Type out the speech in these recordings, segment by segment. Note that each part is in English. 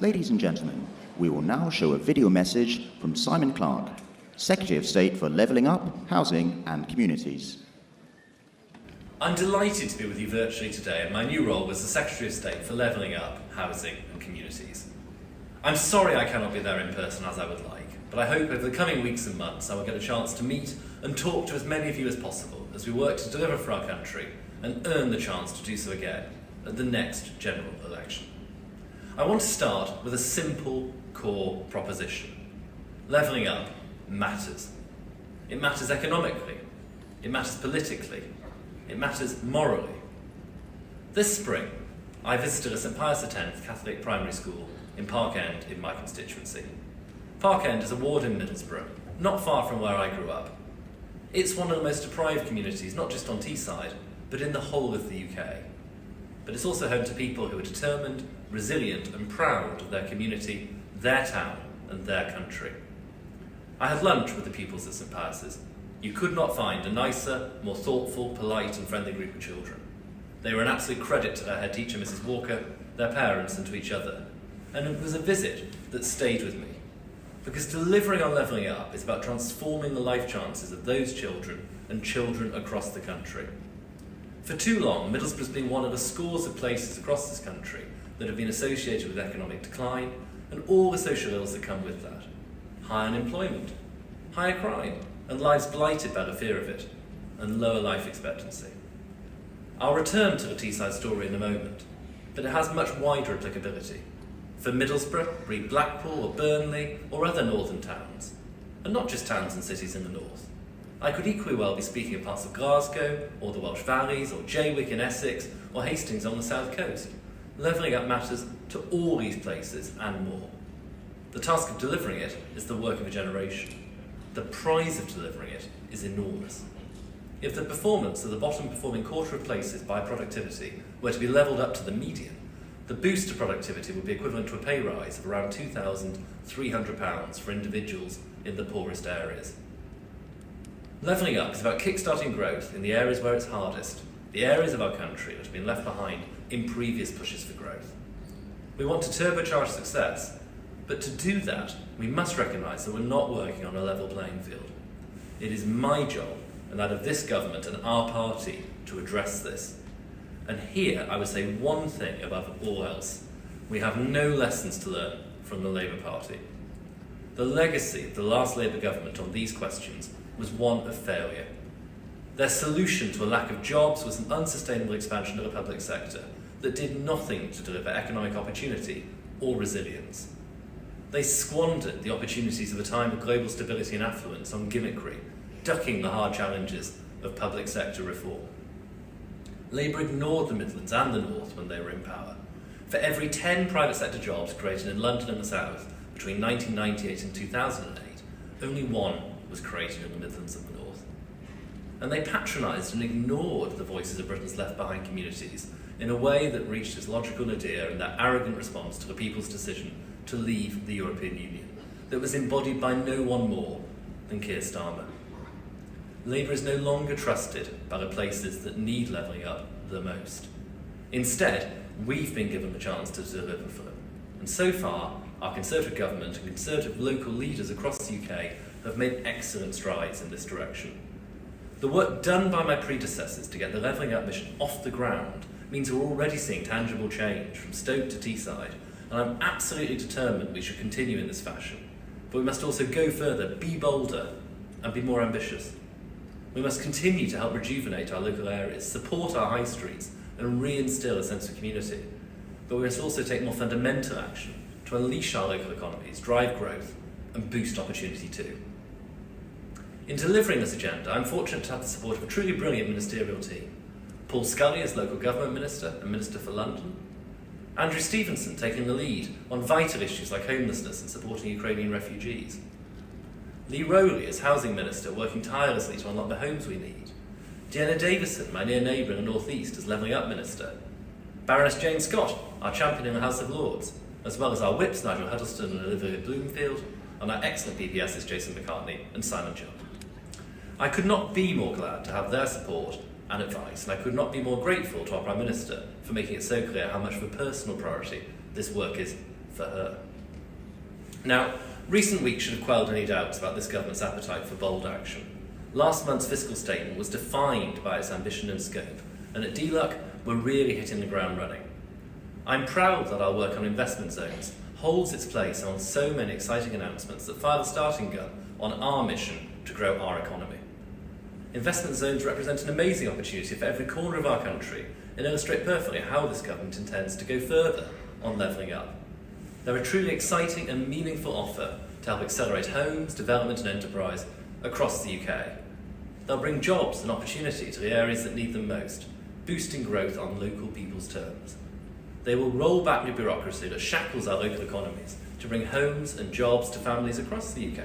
Ladies and gentlemen, we will now show a video message from Simon Clarke, Secretary of State for Levelling Up, Housing and Communities. I'm delighted to be with you virtually today in my new role as the Secretary of State for Levelling Up, Housing and Communities. I'm sorry I cannot be there in person as I would like, but I hope over the coming weeks and months I will get a chance to meet and talk to as many of you as possible as we work to deliver for our country and earn the chance to do so again at the next general election. I want to start with a simple core proposition. Levelling up matters. It matters economically, it matters politically, it matters morally. This spring, I visited a St Pius X Catholic primary school in Park End in my constituency. Park End is a ward in Middlesbrough, not far from where I grew up. It's one of the most deprived communities, not just on Teesside, but in the whole of the UK. But it's also home to people who are determined, resilient and proud of their community, their town and their country. I had lunch with the pupils at St Pius's. You could not find a nicer, more thoughtful, polite and friendly group of children. They were an absolute credit to their head teacher, Mrs Walker, their parents and to each other. And it was a visit that stayed with me. Because delivering on Levelling Up is about transforming the life chances of those children and children across the country. For too long, Middlesbrough has been one of the scores of places across this country that have been associated with economic decline and all the social ills that come with that. High unemployment, higher crime, and lives blighted by the fear of it, and lower life expectancy. I'll return to the Teesside story in a moment, but it has much wider applicability. For Middlesbrough, be it Blackpool or Burnley or other northern towns, and not just towns and cities in the north. I could equally well be speaking of parts of Glasgow, or the Welsh Valleys, or Jaywick in Essex, or Hastings on the south coast. Levelling up matters to all these places and more. The task of delivering it is the work of a generation. The prize of delivering it is enormous. If the performance of the bottom performing quarter of places by productivity were to be levelled up to the median, the boost to productivity would be equivalent to a pay rise of around £2,300 for individuals in the poorest areas. Levelling up is about kickstarting growth in the areas where it's hardest, the areas of our country that have been left behind in previous pushes for growth. We want to turbocharge success, but to do that, we must recognise that we're not working on a level playing field. It is my job, and that of this government and our party, to address this. And here I would say one thing above all else. We have no lessons to learn from the Labour Party. The legacy of the last Labour government on these questions was one of failure. Their solution to a lack of jobs was an unsustainable expansion of the public sector that did nothing to deliver economic opportunity or resilience. They squandered the opportunities of a time of global stability and affluence on gimmickry, ducking the hard challenges of public sector reform. Labour ignored the Midlands and the North when they were in power. For every 10 private sector jobs created in London and the South between 1998 and 2008, only one was created in the Midlands and the North. And they patronised and ignored the voices of Britain's left-behind communities in a way that reached its logical nadir in their arrogant response to the people's decision to leave the European Union, that was embodied by no one more than Keir Starmer. Labour is no longer trusted by the places that need levelling up the most. Instead, we've been given the chance to deliver for them. And so far, our Conservative government and Conservative local leaders across the UK have made excellent strides in this direction. The work done by my predecessors to get the Levelling Up mission off the ground means we're already seeing tangible change from Stoke to Teesside, and I'm absolutely determined we should continue in this fashion. But we must also go further, be bolder, and be more ambitious. We must continue to help rejuvenate our local areas, support our high streets, and re-instil a sense of community. But we must also take more fundamental action to unleash our local economies, drive growth, and boost opportunity too. In delivering this agenda, I'm fortunate to have the support of a truly brilliant ministerial team. Paul Scully as Local Government Minister and Minister for London, Andrew Stevenson taking the lead on vital issues like homelessness and supporting Ukrainian refugees, Lee Rowley as Housing Minister working tirelessly to unlock the homes we need, Deanna Davison, my near neighbour in the North East, as Levelling Up Minister, Baroness Jane Scott, our champion in the House of Lords, as well as our whips Nigel Huddleston and Olivia Bloomfield, and our excellent PPSs Jason McCartney and Simon Chubb. I could not be more glad to have their support and advice, and I could not be more grateful to our Prime Minister for making it so clear how much of a personal priority this work is for her. Now, recent weeks should have quelled any doubts about this government's appetite for bold action. Last month's fiscal statement was defined by its ambition and scope, and at DLUC, we're really hitting the ground running. I'm proud that our work on investment zones holds its place on so many exciting announcements that fire the starting gun on our mission to grow our economy. Investment zones represent an amazing opportunity for every corner of our country and illustrate perfectly how this government intends to go further on levelling up. They're a truly exciting and meaningful offer to help accelerate homes, development and enterprise across the UK. They'll bring jobs and opportunity to the areas that need them most, boosting growth on local people's terms. They will roll back the bureaucracy that shackles our local economies to bring homes and jobs to families across the UK.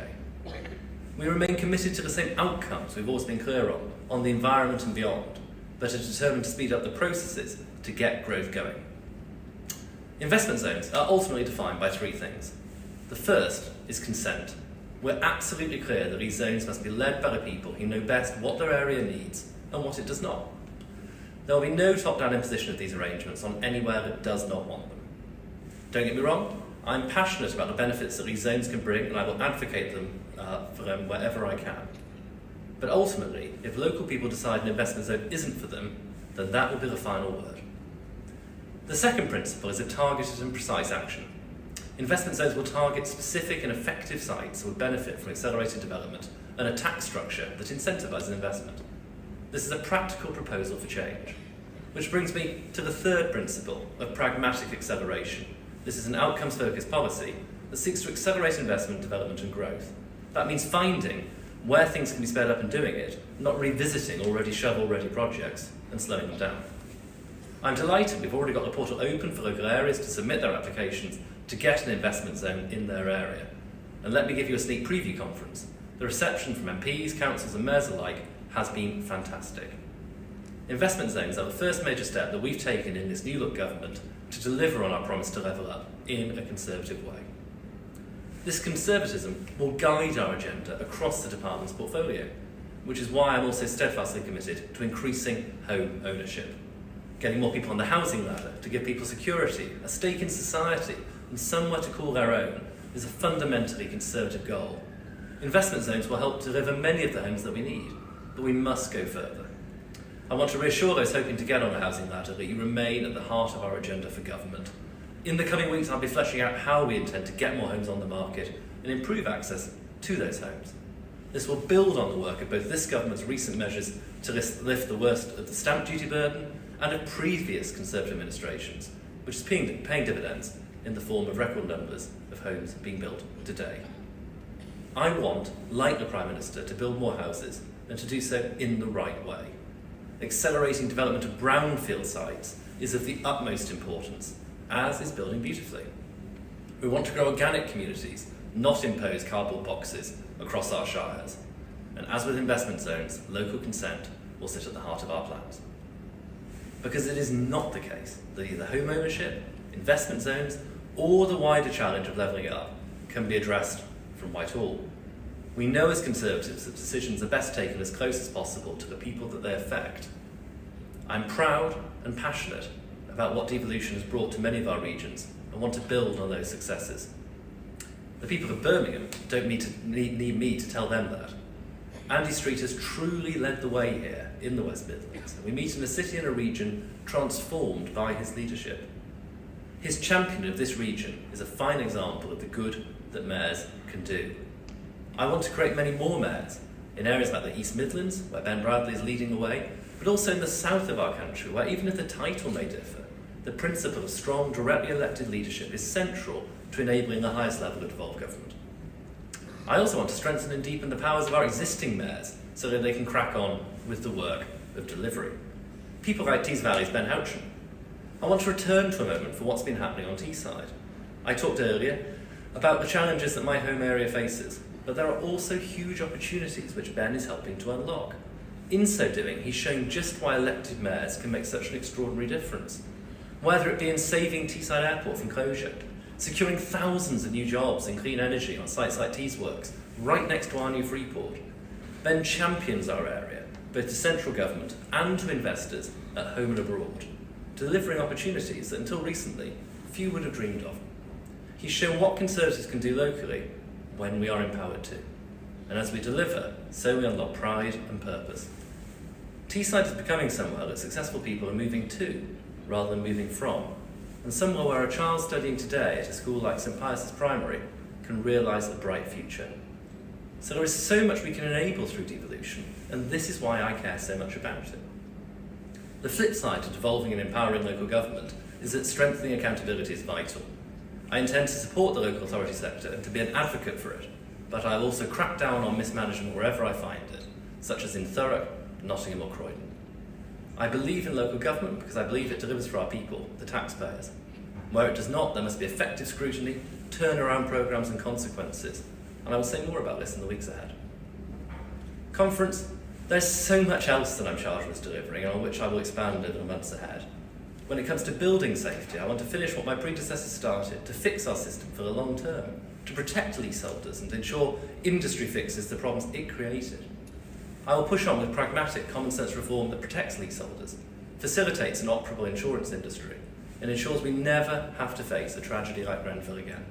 We remain committed to the same outcomes we've always been clear on the environment and beyond, but are determined to speed up the processes to get growth going. Investment zones are ultimately defined by three things. The first is consent. We're absolutely clear that these zones must be led by the people who know best what their area needs and what it does not. There will be no top-down imposition of these arrangements on anywhere that does not want them. Don't get me wrong, I'm passionate about the benefits that these zones can bring, and I will advocate for them wherever I can. But ultimately, if local people decide an investment zone isn't for them, then that will be the final word. The second principle is a targeted and precise action. Investment zones will target specific and effective sites that would benefit from accelerated development and a tax structure that incentivises investment. This is a practical proposal for change. Which brings me to the third principle of pragmatic acceleration. This is an outcomes-focused policy that seeks to accelerate investment, development and growth. That means finding where things can be sped up and doing it, not revisiting already shovel-ready projects and slowing them down. I'm delighted we've already got the portal open for local areas to submit their applications to get an investment zone in their area. And let me give you a sneak preview conference. The reception from MPs, councils and mayors alike has been fantastic. Investment zones are the first major step that we've taken in this new look government to deliver on our promise to level up in a conservative way. This conservatism will guide our agenda across the department's portfolio, which is why I'm also steadfastly committed to increasing home ownership, getting more people on the housing ladder to give people security, a stake in society and somewhere to call their own is a fundamentally conservative goal. Investment zones will help deliver many of the homes that we need, but we must go further. I want to reassure those hoping to get on the housing ladder that you remain at the heart of our agenda for government. In the coming weeks, I'll be fleshing out how we intend to get more homes on the market and improve access to those homes. This will build on the work of both this government's recent measures to lift the worst of the stamp duty burden and of previous Conservative administrations, which is paying dividends in the form of record numbers of homes being built today. I want, like the Prime Minister, to build more houses and to do so in the right way. Accelerating development of brownfield sites is of the utmost importance, as is building beautifully. We want to grow organic communities, not impose cardboard boxes across our shires. And as with investment zones, local consent will sit at the heart of our plans. Because it is not the case that either home ownership, investment zones, or the wider challenge of levelling up can be addressed from Whitehall. We know as Conservatives that decisions are best taken as close as possible to the people that they affect. I'm proud and passionate about what devolution has brought to many of our regions and want to build on those successes. The people of Birmingham don't need me to tell them that. Andy Street has truly led the way here in the West Midlands, and we meet in a city and a region transformed by his leadership. His champion of this region is a fine example of the good that mayors can do. I want to create many more mayors in areas like the East Midlands, where Ben Bradley is leading the way, but also in the south of our country, where even if the title may differ, the principle of strong, directly elected leadership is central to enabling the highest level of devolved government. I also want to strengthen and deepen the powers of our existing mayors so that they can crack on with the work of delivery. People like Tees Valley's Ben Houchin. I want to return to a moment for what's been happening on Teesside. I talked earlier about the challenges that my home area faces, but there are also huge opportunities which Ben is helping to unlock. In so doing, he's shown just why elected mayors can make such an extraordinary difference. Whether it be in saving Teesside Airport from closure, securing thousands of new jobs in clean energy on sites like Teesworks, right next to our new Freeport. Ben champions our area, both to central government and to investors at home and abroad, delivering opportunities that until recently few would have dreamed of. He's shown what Conservatives can do locally when we are empowered to. And as we deliver, so we unlock pride and purpose. Teesside is becoming somewhere that successful people are moving to, rather than moving from, and somewhere where a child studying today at a school like St Pius's Primary can realise a bright future. So there is so much we can enable through devolution, and this is why I care so much about it. The flip side to devolving and empowering local government is that strengthening accountability is vital. I intend to support the local authority sector and to be an advocate for it, but I'll also crack down on mismanagement wherever I find it, such as in Thurrock, Nottingham or Croydon. I believe in local government because I believe it delivers for our people, the taxpayers. Where it does not, there must be effective scrutiny, turnaround programmes and consequences, and I will say more about this in the weeks ahead. Conference, there's so much else that I'm charged with delivering and on which I will expand over the months ahead. When it comes to building safety, I want to finish what my predecessors started, to fix our system for the long term, to protect leaseholders and ensure industry fixes the problems it created. I will push on with pragmatic, common-sense reform that protects leaseholders, facilitates an operable insurance industry, and ensures we never have to face a tragedy like Grenfell again.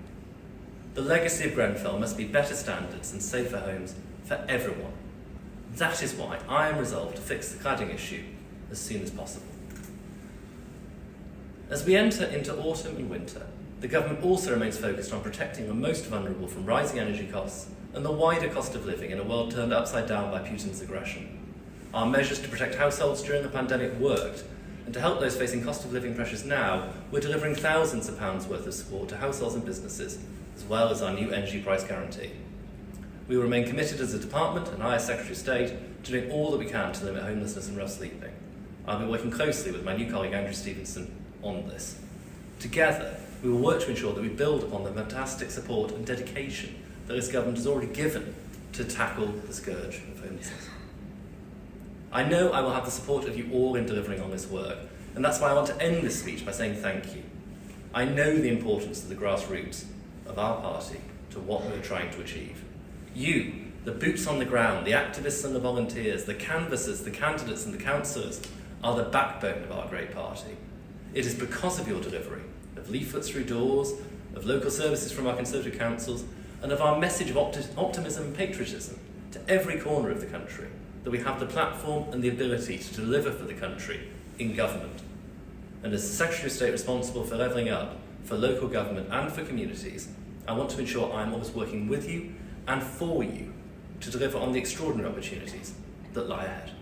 The legacy of Grenfell must be better standards and safer homes for everyone. That is why I am resolved to fix the cladding issue as soon as possible. As we enter into autumn and winter, the government also remains focused on protecting the most vulnerable from rising energy costs and the wider cost of living in a world turned upside down by Putin's aggression. Our measures to protect households during the pandemic worked, and to help those facing cost of living pressures now, we're delivering thousands of pounds worth of support to households and businesses, as well as our new energy price guarantee. We will remain committed as a department, and I as Secretary of State, to doing all that we can to limit homelessness and rough sleeping. I'll be working closely with my new colleague Andrew Stevenson on this. Together, we will work to ensure that we build upon the fantastic support and dedication that this government has already given to tackle the scourge of homelessness. I know I will have the support of you all in delivering on this work, and that's why I want to end this speech by saying thank you. I know the importance of the grassroots of our party to what we're trying to achieve. You, the boots on the ground, the activists and the volunteers, the canvassers, the candidates and the councillors, are the backbone of our great party. It is because of your delivery, of leaflets through doors, of local services from our Conservative councils, and of our message of optimism and patriotism to every corner of the country, that we have the platform and the ability to deliver for the country in government. And as the Secretary of State responsible for levelling up, for local government and for communities, I want to ensure I am always working with you and for you to deliver on the extraordinary opportunities that lie ahead.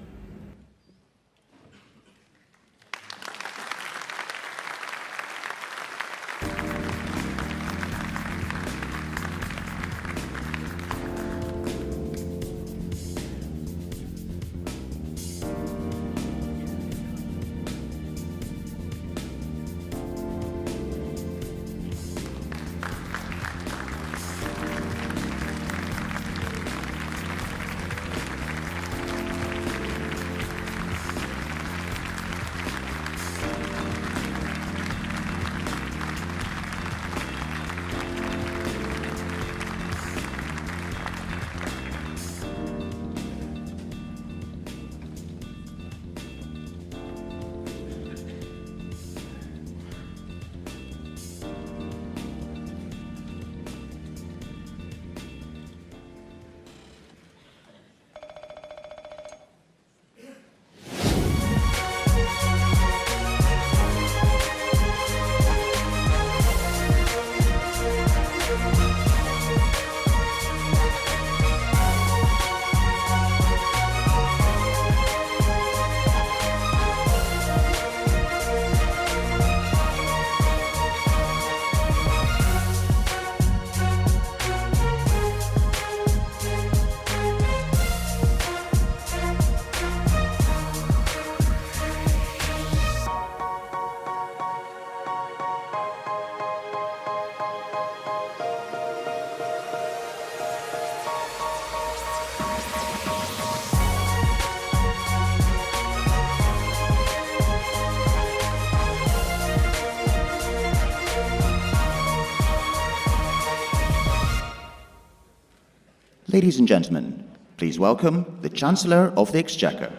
Ladies and gentlemen, please welcome the Chancellor of the Exchequer.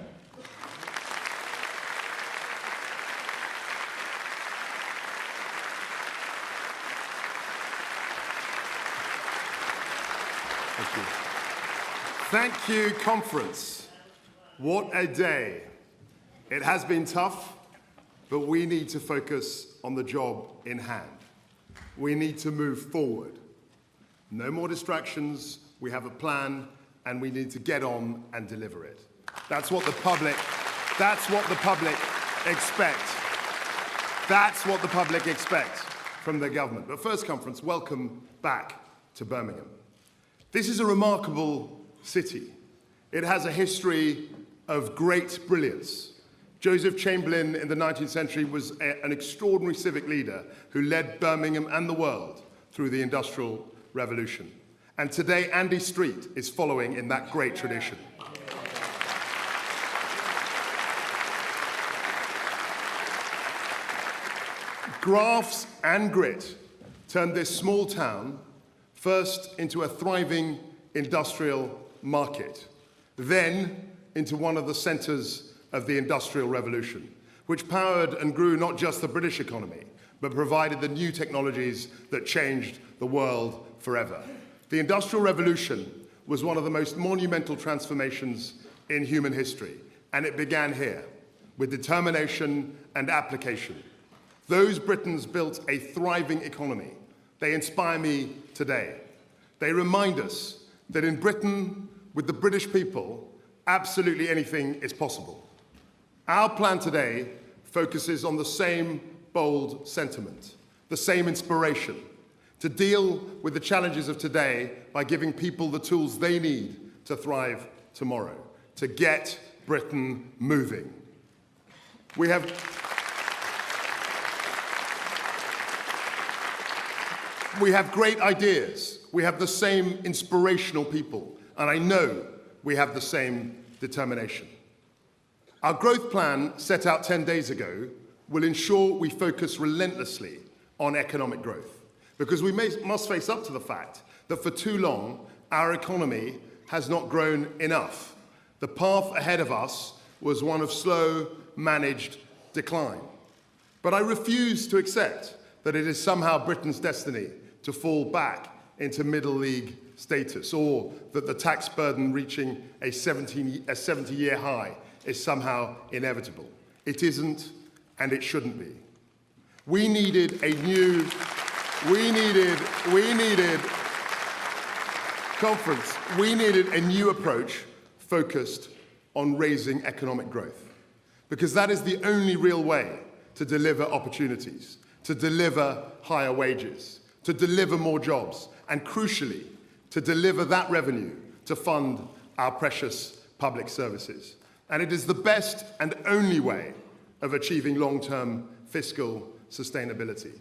Thank you. Thank you, conference. What a day. It has been tough, but we need to focus on the job in hand. We need to move forward. No more distractions, we have a plan, and we need to get on and deliver it. That's what the public expects. That's what the public expects from the government. But first, conference, welcome back to Birmingham. This is a remarkable city. It has a history of great brilliance. Joseph Chamberlain in the 19th century was an extraordinary civic leader who led Birmingham and the world through the Industrial Revolution. And today, Andy Street is following in that great tradition. Grafts and grit turned this small town first into a thriving industrial market, then into one of the centres of the Industrial Revolution, which powered and grew not just the British economy, but provided the new technologies that changed the world forever. The Industrial Revolution was one of the most monumental transformations in human history, and it began here, with determination and application. Those Britons built a thriving economy. They inspire me today. They remind us that in Britain, with the British people, absolutely anything is possible. Our plan today focuses on the same bold sentiment, the same inspiration, to deal with the challenges of today by giving people the tools they need to thrive tomorrow, to get Britain moving. We have great ideas. We have the same inspirational people, and I know we have the same determination. Our growth plan, set out 10 days ago, will ensure we focus relentlessly on economic growth, because we must face up to the fact that for too long, our economy has not grown enough. The path ahead of us was one of slow, managed decline. But I refuse to accept that it is somehow Britain's destiny to fall back into middle league status, or that the tax burden reaching a 70-year high is somehow inevitable. It isn't, and it shouldn't be. We needed a new approach focused on raising economic growth, because that is the only real way to deliver opportunities, to deliver higher wages, to deliver more jobs, and crucially, to deliver that revenue to fund our precious public services. And it is the best and only way of achieving long-term fiscal sustainability.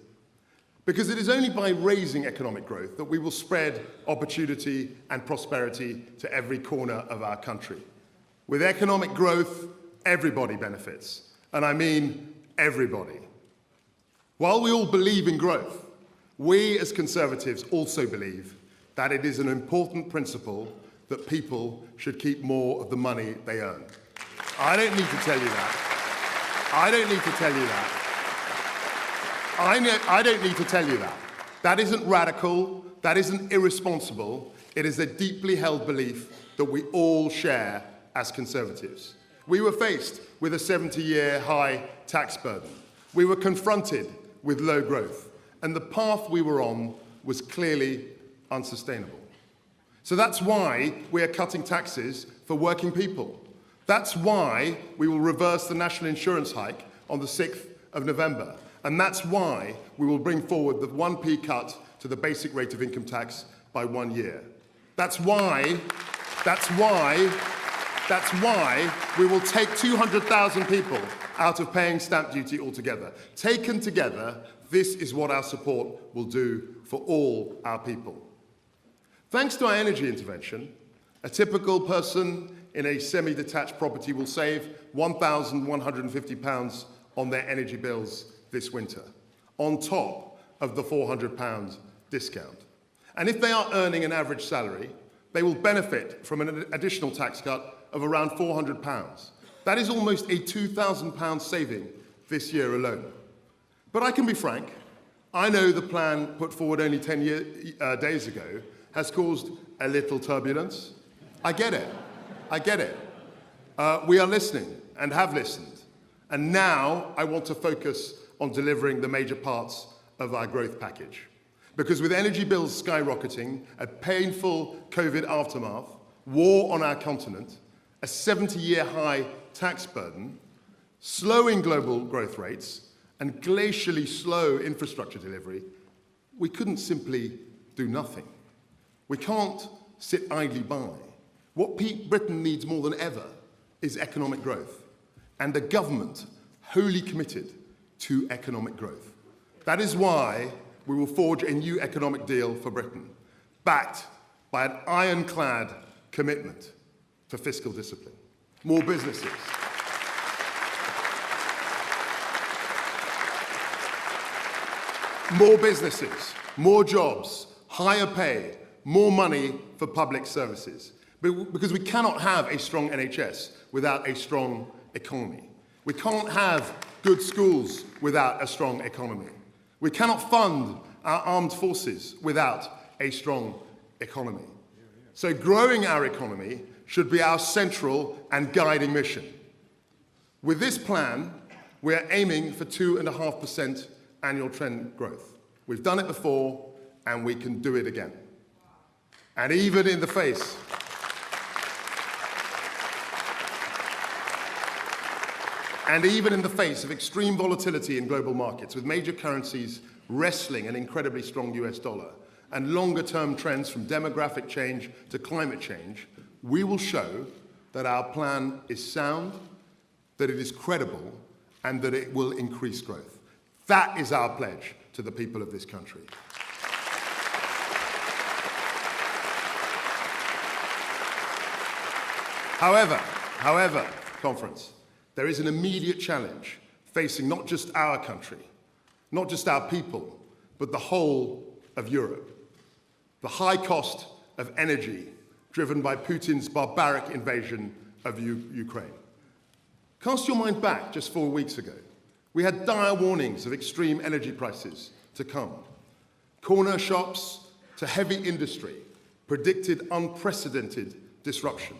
Because it is only by raising economic growth that we will spread opportunity and prosperity to every corner of our country. With economic growth, everybody benefits, and I mean everybody. While we all believe in growth, we as Conservatives also believe that it is an important principle that people should keep more of the money they earn. I don't need to tell you that. I don't need to tell you that. I don't need to tell you that. That isn't radical, that isn't irresponsible. It is a deeply held belief that we all share as Conservatives. We were faced with a 70-year high tax burden. We were confronted with low growth, and the path we were on was clearly unsustainable. So that's why we are cutting taxes for working people. That's why we will reverse the national insurance hike on the 6th of November. And that's why we will bring forward the 1p cut to the basic rate of income tax by 1 year. That's why we will take 200,000 people out of paying stamp duty altogether. Taken together, this is what our support will do for all our people. Thanks to our energy intervention, a typical person in a semi-detached property will save £1,150 on their energy bills this winter, on top of the £400 discount. And if they are earning an average salary, they will benefit from an additional tax cut of around £400. That is almost a £2,000 saving this year alone. But I can be frank, I know the plan put forward only 10 days ago has caused a little turbulence. I get it. I get it. We are listening and have listened. And now I want to focus on delivering the major parts of our growth package. Because with energy bills skyrocketing, a painful COVID aftermath, war on our continent, a 70-year high tax burden, slowing global growth rates, and glacially slow infrastructure delivery, we couldn't simply do nothing. We can't sit idly by. What Britain needs more than ever is economic growth, and a government wholly committed to economic growth. That is why we will forge a new economic deal for Britain, backed by an ironclad commitment to fiscal discipline. More businesses. More businesses, more jobs, higher pay, more money for public services. Because we cannot have a strong NHS without a strong economy. We can't have good schools without a strong economy. We cannot fund our armed forces without a strong economy. So growing our economy should be our central and guiding mission. With this plan, we are aiming for 2.5% annual trend growth. We've done it before, and we can do it again. And even in the face of extreme volatility in global markets, with major currencies wrestling an incredibly strong US dollar, and longer-term trends from demographic change to climate change, we will show that our plan is sound, that it is credible, and that it will increase growth. That is our pledge to the people of this country. However, conference, there is an immediate challenge facing not just our country, not just our people, but the whole of Europe. The high cost of energy driven by Putin's barbaric invasion of Ukraine. Cast your mind back just 4 weeks ago. We had dire warnings of extreme energy prices to come. Corner shops to heavy industry predicted unprecedented disruption.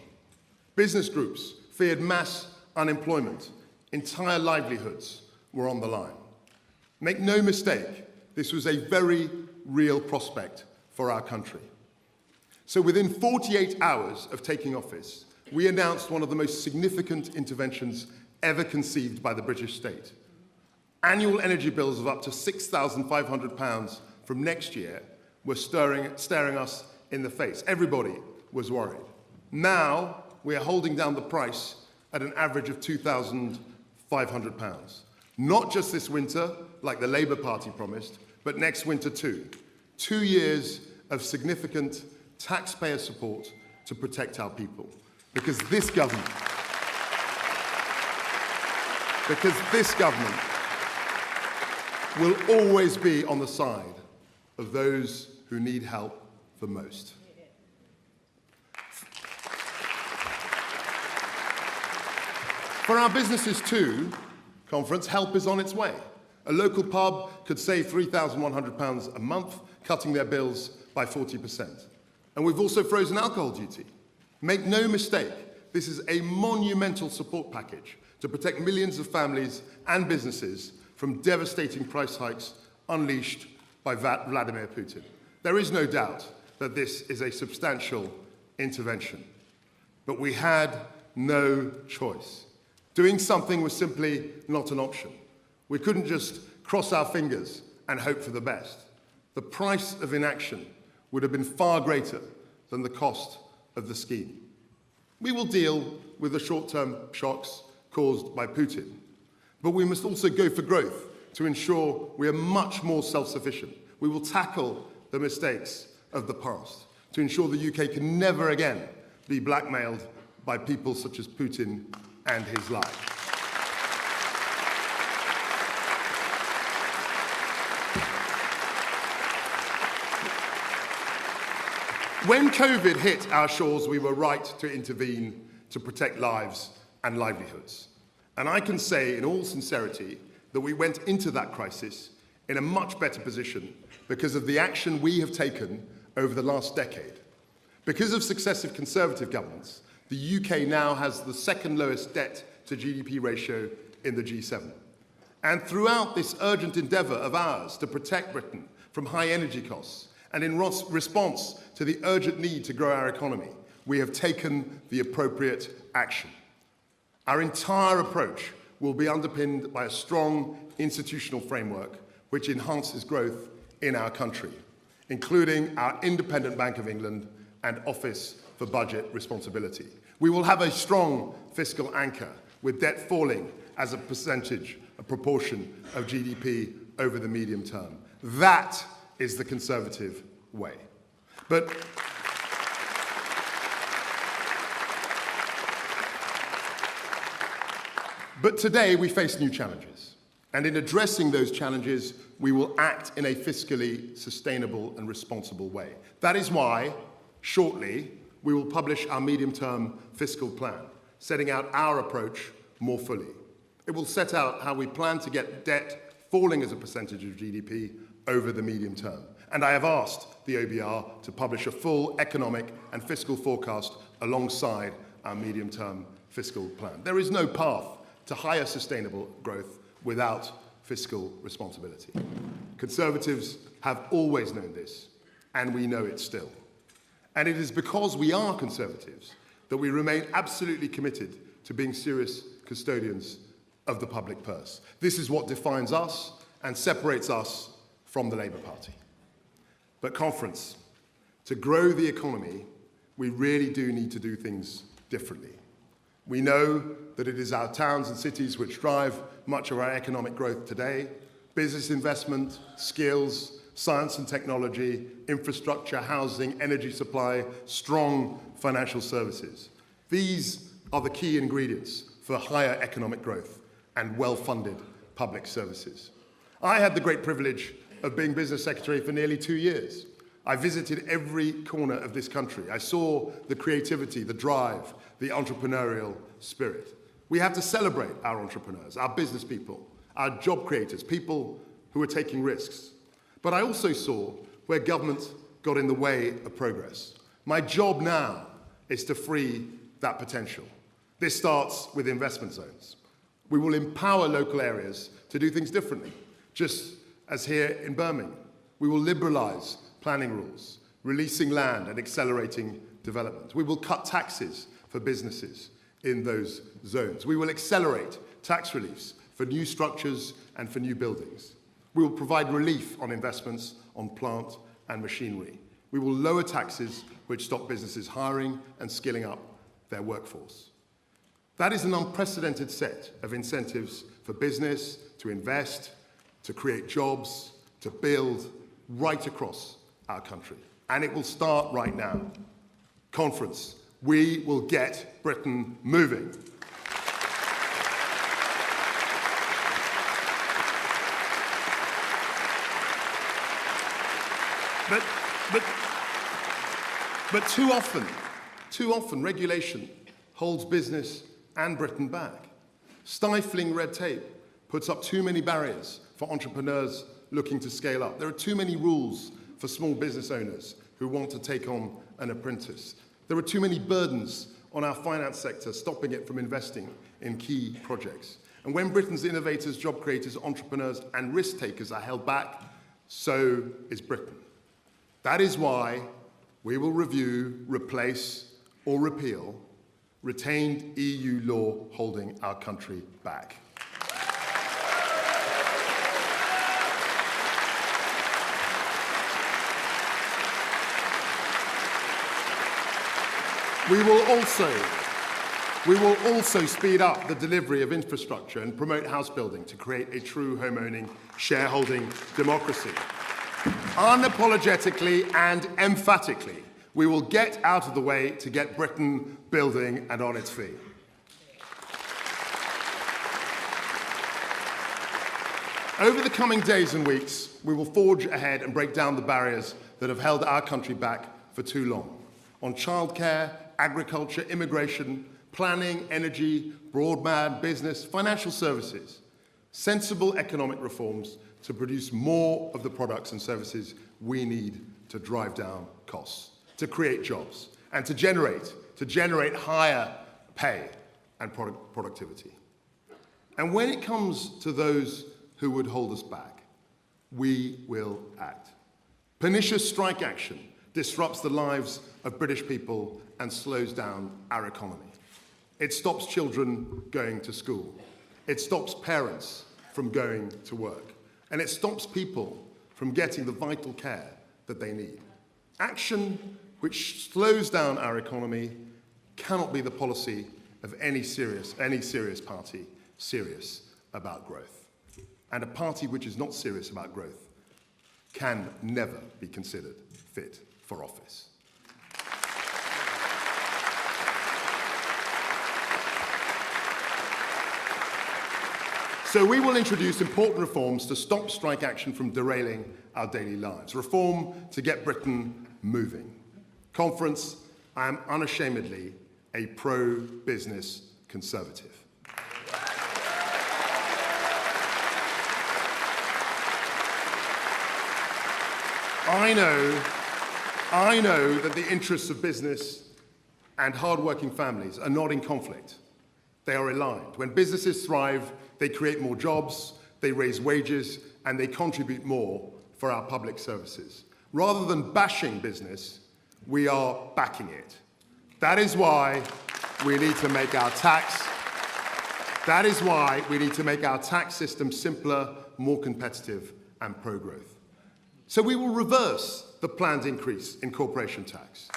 Business groups feared mass unemployment. Entire livelihoods were on the line. Make no mistake, this was a very real prospect for our country. So within 48 hours of taking office, we announced one of the most significant interventions ever conceived by the British state. Annual energy bills of up to £6,500 from next year were staring us in the face. Everybody was worried. Now we are holding down the price at an average of £2,500. Not just this winter, like the Labour Party promised, but next winter too. 2 years of significant taxpayer support to protect our people. Because this government will always be on the side of those who need help the most. For our businesses too, conference, help is on its way. A local pub could save £3,100 a month, cutting their bills by 40%. And we've also frozen alcohol duty. Make no mistake, this is a monumental support package to protect millions of families and businesses from devastating price hikes unleashed by Vladimir Putin. There is no doubt that this is a substantial intervention. But we had no choice. Doing something was simply not an option. We couldn't just cross our fingers and hope for the best. The price of inaction would have been far greater than the cost of the scheme. We will deal with the short-term shocks caused by Putin, but we must also go for growth to ensure we are much more self-sufficient. We will tackle the mistakes of the past to ensure the UK can never again be blackmailed by people such as Putin and his like. When COVID hit our shores, we were right to intervene to protect lives and livelihoods. And I can say in all sincerity that we went into that crisis in a much better position because of the action we have taken over the last decade. Because of successive Conservative governments, the UK now has the second lowest debt to GDP ratio in the G7. And throughout this urgent endeavour of ours to protect Britain from high energy costs, and in response to the urgent need to grow our economy, we have taken the appropriate action. Our entire approach will be underpinned by a strong institutional framework which enhances growth in our country, including our independent Bank of England and Office for Budget Responsibility. We will have a strong fiscal anchor with debt falling as a proportion of GDP over the medium term. That is the Conservative way. But today we face new challenges. And in addressing those challenges, we will act in a fiscally sustainable and responsible way. That is why, shortly, we will publish our medium-term fiscal plan, setting out our approach more fully. It will set out how we plan to get debt falling as a percentage of GDP over the medium term. And I have asked the OBR to publish a full economic and fiscal forecast alongside our medium-term fiscal plan. There is no path to higher sustainable growth without fiscal responsibility. Conservatives have always known this, and we know it still. And it is because we are Conservatives that we remain absolutely committed to being serious custodians of the public purse. This is what defines us and separates us from the Labour Party. But conference, to grow the economy, we really do need to do things differently. We know that it is our towns and cities which drive much of our economic growth today. Business investment, skills, science and technology, infrastructure, housing, energy supply, strong financial services. These are the key ingredients for higher economic growth and well-funded public services. I had the great privilege of being Business Secretary for nearly 2 years. I visited every corner of this country. I saw the creativity, the drive, the entrepreneurial spirit. We have to celebrate our entrepreneurs, our business people, our job creators, people who are taking risks. But I also saw where government got in the way of progress. My job now is to free that potential. This starts with investment zones. We will empower local areas to do things differently, just as here in Birmingham. We will liberalise planning rules, releasing land and accelerating development. We will cut taxes for businesses in those zones. We will accelerate tax reliefs for new structures and for new buildings. We will provide relief on investments on plant and machinery. We will lower taxes which stop businesses hiring and skilling up their workforce. That is an unprecedented set of incentives for business to invest, to create jobs, to build right across our country. And it will start right now. Conference, we will get Britain moving. But too often regulation holds business and Britain back. Stifling red tape puts up too many barriers for entrepreneurs looking to scale up. There are too many rules for small business owners who want to take on an apprentice. There are too many burdens on our finance sector, stopping it from investing in key projects. And when Britain's innovators, job creators, entrepreneurs, and risk takers are held back, so is Britain. That is why we will review, replace, or repeal retained EU law holding our country back. We will also speed up the delivery of infrastructure and promote house building to create a true home-owning, shareholding democracy. Unapologetically and emphatically, we will get out of the way to get Britain building and on its feet. Over the coming days and weeks, we will forge ahead and break down the barriers that have held our country back for too long. On childcare, agriculture, immigration, planning, energy, broadband, business, financial services. Sensible economic reforms to produce more of the products and services we need to drive down costs, to create jobs, and to generate higher pay and productivity. And when it comes to those who would hold us back, we will act. Pernicious strike action disrupts the lives of British people and slows down our economy. It stops children going to school. It stops parents from going to work. And it stops people from getting the vital care that they need. Action which slows down our economy cannot be the policy of any serious party serious about growth. And a party which is not serious about growth can never be considered fit for office. So we will introduce important reforms to stop strike action from derailing our daily lives. Reform to get Britain moving. Conference, I am unashamedly a pro-business conservative. I know that the interests of business and hard-working families are not in conflict. They are aligned. When businesses thrive, they create more jobs, they raise wages, and they contribute more for our public services. Rather than bashing business, we are backing it. That is why we need to make our tax system simpler, more competitive, and pro-growth. So we will reverse the planned increase in corporation tax,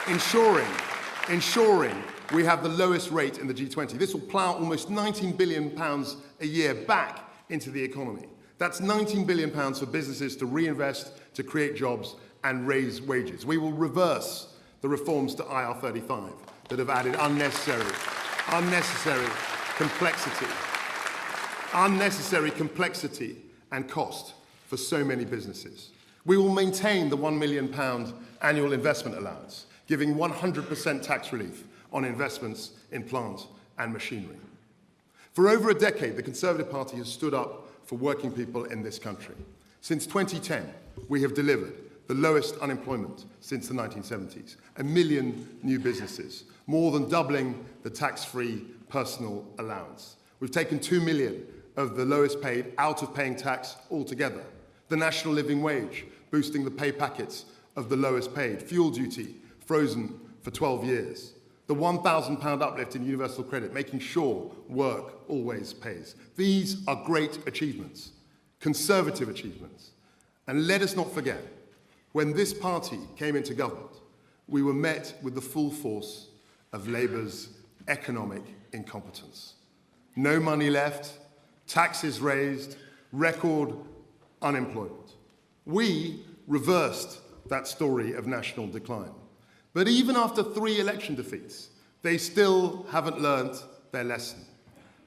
ensuring we have the lowest rate in the G20. This will plough almost £19 billion a year back into the economy. That's £19 billion for businesses to reinvest, to create jobs and raise wages. We will reverse the reforms to IR35 that have added unnecessary complexity and cost for so many businesses. We will maintain the £1 million annual investment allowance, giving 100% tax relief on investments in plant and machinery. For over a decade, the Conservative Party has stood up for working people in this country. Since 2010, we have delivered the lowest unemployment since the 1970s, 1 million new businesses, more than doubling the tax-free personal allowance. We've taken 2 million of the lowest paid out of paying tax altogether. The national living wage, boosting the pay packets of the lowest paid. Fuel duty, frozen for 12 years. The £1,000 uplift in universal credit, making sure work always pays. These are great achievements, conservative achievements. And let us not forget, when this party came into government, we were met with the full force of Labour's economic incompetence. No money left, taxes raised, record unemployment. We reversed that story of national decline. But even after 3 election defeats, they still haven't learned their lesson.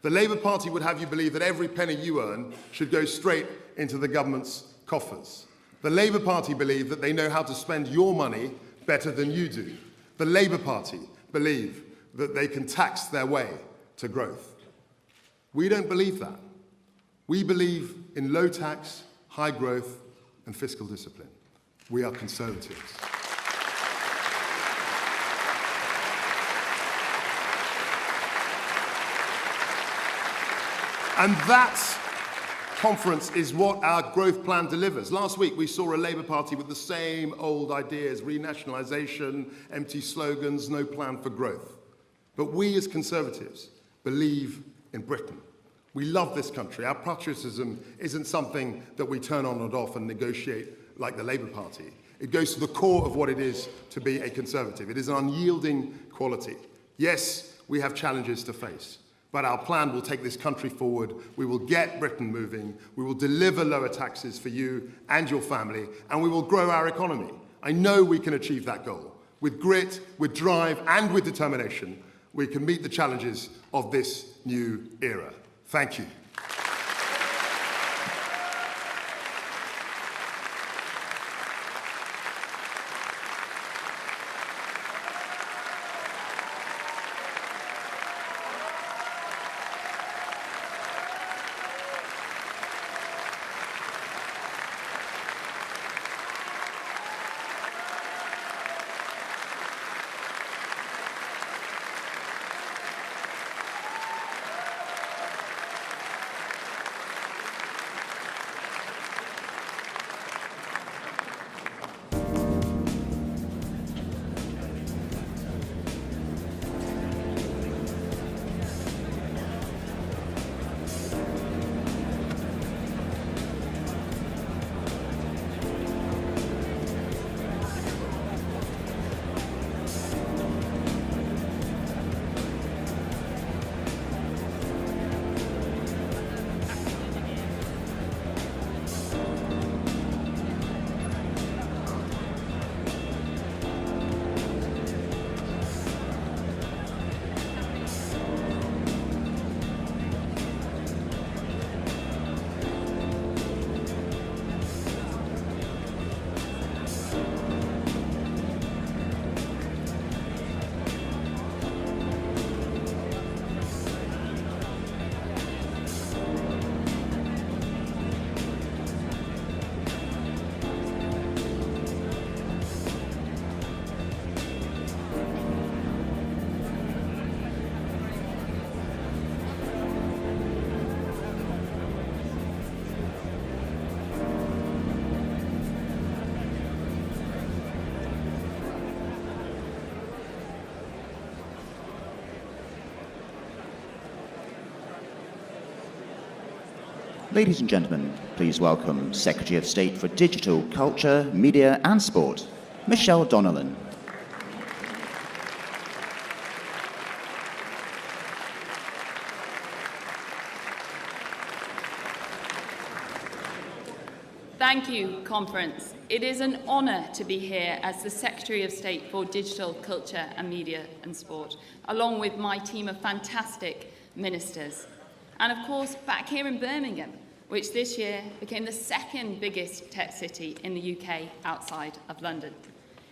The Labour Party would have you believe that every penny you earn should go straight into the government's coffers. The Labour Party believe that they know how to spend your money better than you do. The Labour Party believe that they can tax their way to growth. We don't believe that. We believe in low tax, high growth, and fiscal discipline. We are conservatives. And that conference is what our growth plan delivers. Last week, we saw a Labour Party with the same old ideas, renationalisation, empty slogans, no plan for growth. But we as Conservatives believe in Britain. We love this country. Our patriotism isn't something that we turn on and off and negotiate like the Labour Party. It goes to the core of what it is to be a Conservative. It is an unyielding quality. Yes, we have challenges to face. But our plan will take this country forward. We will get Britain moving. We will deliver lower taxes for you and your family, and we will grow our economy. I know we can achieve that goal. With grit, with drive, and with determination, we can meet the challenges of this new era. Thank you. Ladies and gentlemen, please welcome Secretary of State for Digital, Culture, Media and Sport, Michelle Donelan. Thank you, Conference. It is an honour to be here as the Secretary of State for Digital, Culture and Media and Sport, along with my team of fantastic ministers. And of course, back here in Birmingham, which this year became the second biggest tech city in the UK outside of London.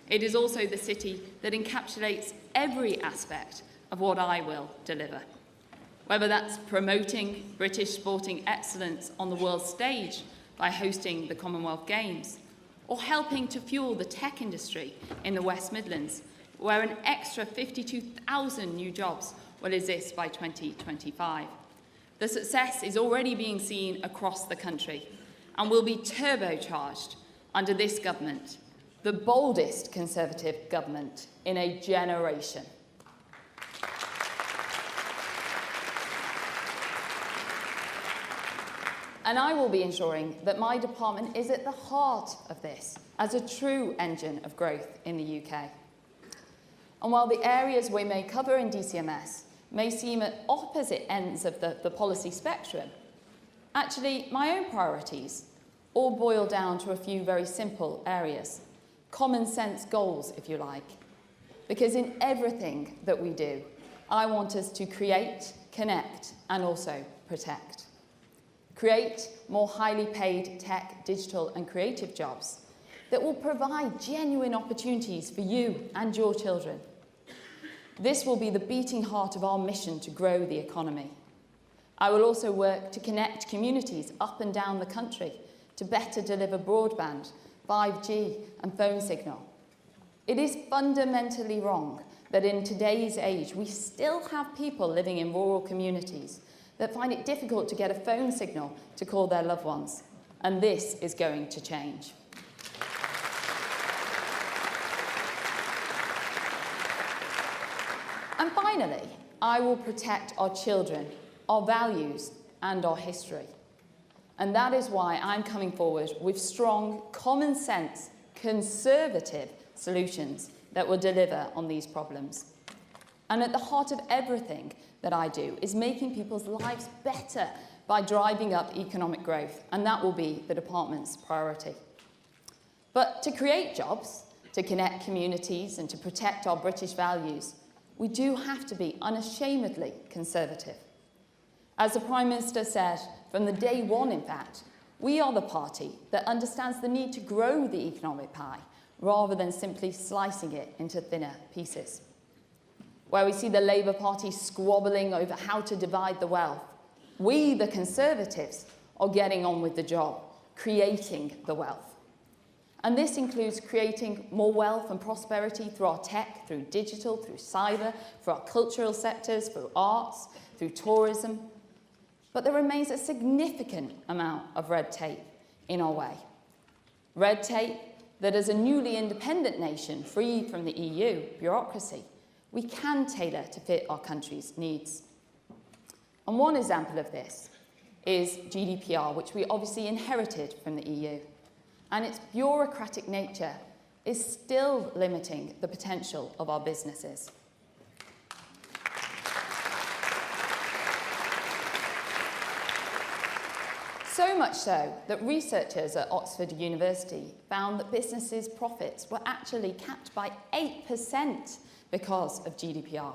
It is also the city that encapsulates every aspect of what I will deliver. Whether that's promoting British sporting excellence on the world stage by hosting the Commonwealth Games, or helping to fuel the tech industry in the West Midlands, where an extra 52,000 new jobs will exist by 2025. The success is already being seen across the country and will be turbocharged under this government, the boldest Conservative government in a generation. And I will be ensuring that my department is at the heart of this as a true engine of growth in the UK. And while the areas we may cover in DCMS may seem at opposite ends of the policy spectrum, actually my own priorities all boil down to a few very simple areas. Common sense goals, if you like. Because in everything that we do, I want us to create, connect, and also protect. Create more highly paid tech, digital and creative jobs that will provide genuine opportunities for you and your children. This will be the beating heart of our mission to grow the economy. I will also work to connect communities up and down the country to better deliver broadband, 5G and phone signal. It is fundamentally wrong that in today's age we still have people living in rural communities that find it difficult to get a phone signal to call their loved ones. And this is going to change. And finally, I will protect our children, our values, and our history. And that is why I'm coming forward with strong, common sense, conservative solutions that will deliver on these problems. And at the heart of everything that I do is making people's lives better by driving up economic growth, and that will be the department's priority. But to create jobs, to connect communities, and to protect our British values, we do have to be unashamedly conservative. As the Prime Minister said from the day one, in fact, we are the party that understands the need to grow the economic pie rather than simply slicing it into thinner pieces. Where we see the Labour Party squabbling over how to divide the wealth, we, the Conservatives, are getting on with the job, creating the wealth. And this includes creating more wealth and prosperity through our tech, through digital, through cyber, through our cultural sectors, through arts, through tourism. But there remains a significant amount of red tape in our way. Red tape that, as a newly independent nation freed from the EU bureaucracy, we can tailor to fit our country's needs. And one example of this is GDPR, which we obviously inherited from the EU. And its bureaucratic nature is still limiting the potential of our businesses. So much so that researchers at Oxford University found that businesses' profits were actually capped by 8% because of GDPR.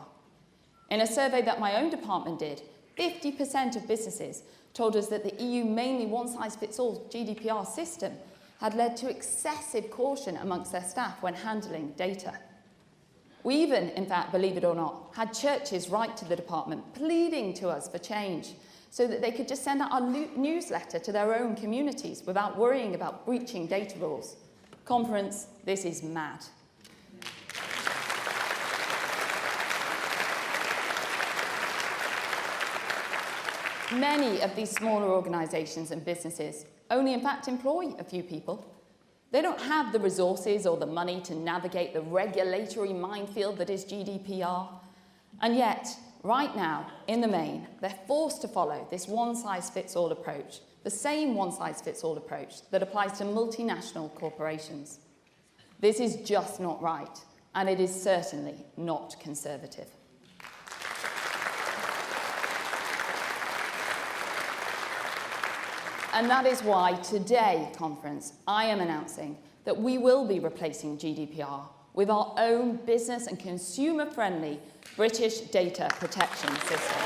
In a survey that my own department did, 50% of businesses told us that the EU mainly one-size-fits-all GDPR system had led to excessive caution amongst their staff when handling data. We even, in fact, believe it or not, had churches write to the department pleading to us for change so that they could just send out our newsletter to their own communities without worrying about breaching data rules. Conference, this is mad. Many of these smaller organisations and businesses only in fact employ a few people. They don't have the resources or the money to navigate the regulatory minefield that is GDPR. And yet, right now, in the main, they're forced to follow this one-size-fits-all approach, the same one-size-fits-all approach that applies to multinational corporations. This is just not right, and it is certainly not conservative. And that is why today, conference, I am announcing that we will be replacing GDPR with our own business and consumer-friendly British data protection system.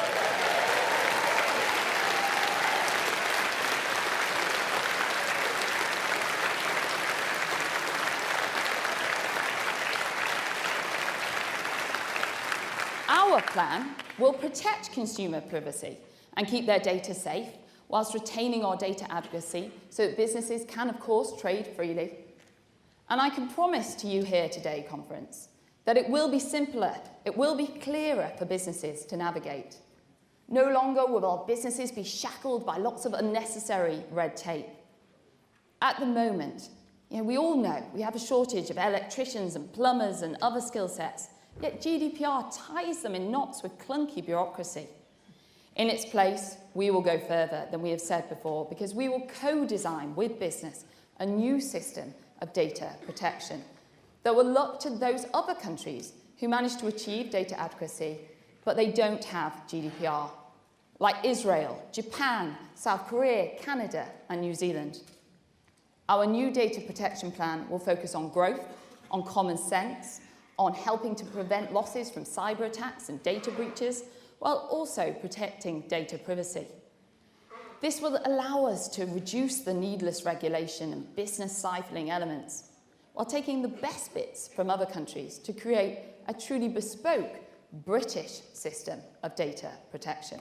Our plan will protect consumer privacy and keep their data safe, whilst retaining our data advocacy so that businesses can, of course, trade freely. And I can promise to you here today, conference, that it will be simpler, it will be clearer for businesses to navigate. No longer will our businesses be shackled by lots of unnecessary red tape. At the moment, we all know we have a shortage of electricians and plumbers and other skill sets, yet GDPR ties them in knots with clunky bureaucracy. In its place, we will go further than we have said before, because we will co-design with business a new system of data protection that will look to those other countries who manage to achieve data adequacy, but they don't have GDPR, like Israel, Japan, South Korea, Canada, and New Zealand. Our new data protection plan will focus on growth, on common sense, on helping to prevent losses from cyber attacks and data breaches, while also protecting data privacy. This will allow us to reduce the needless regulation and business stifling elements, while taking the best bits from other countries to create a truly bespoke British system of data protection.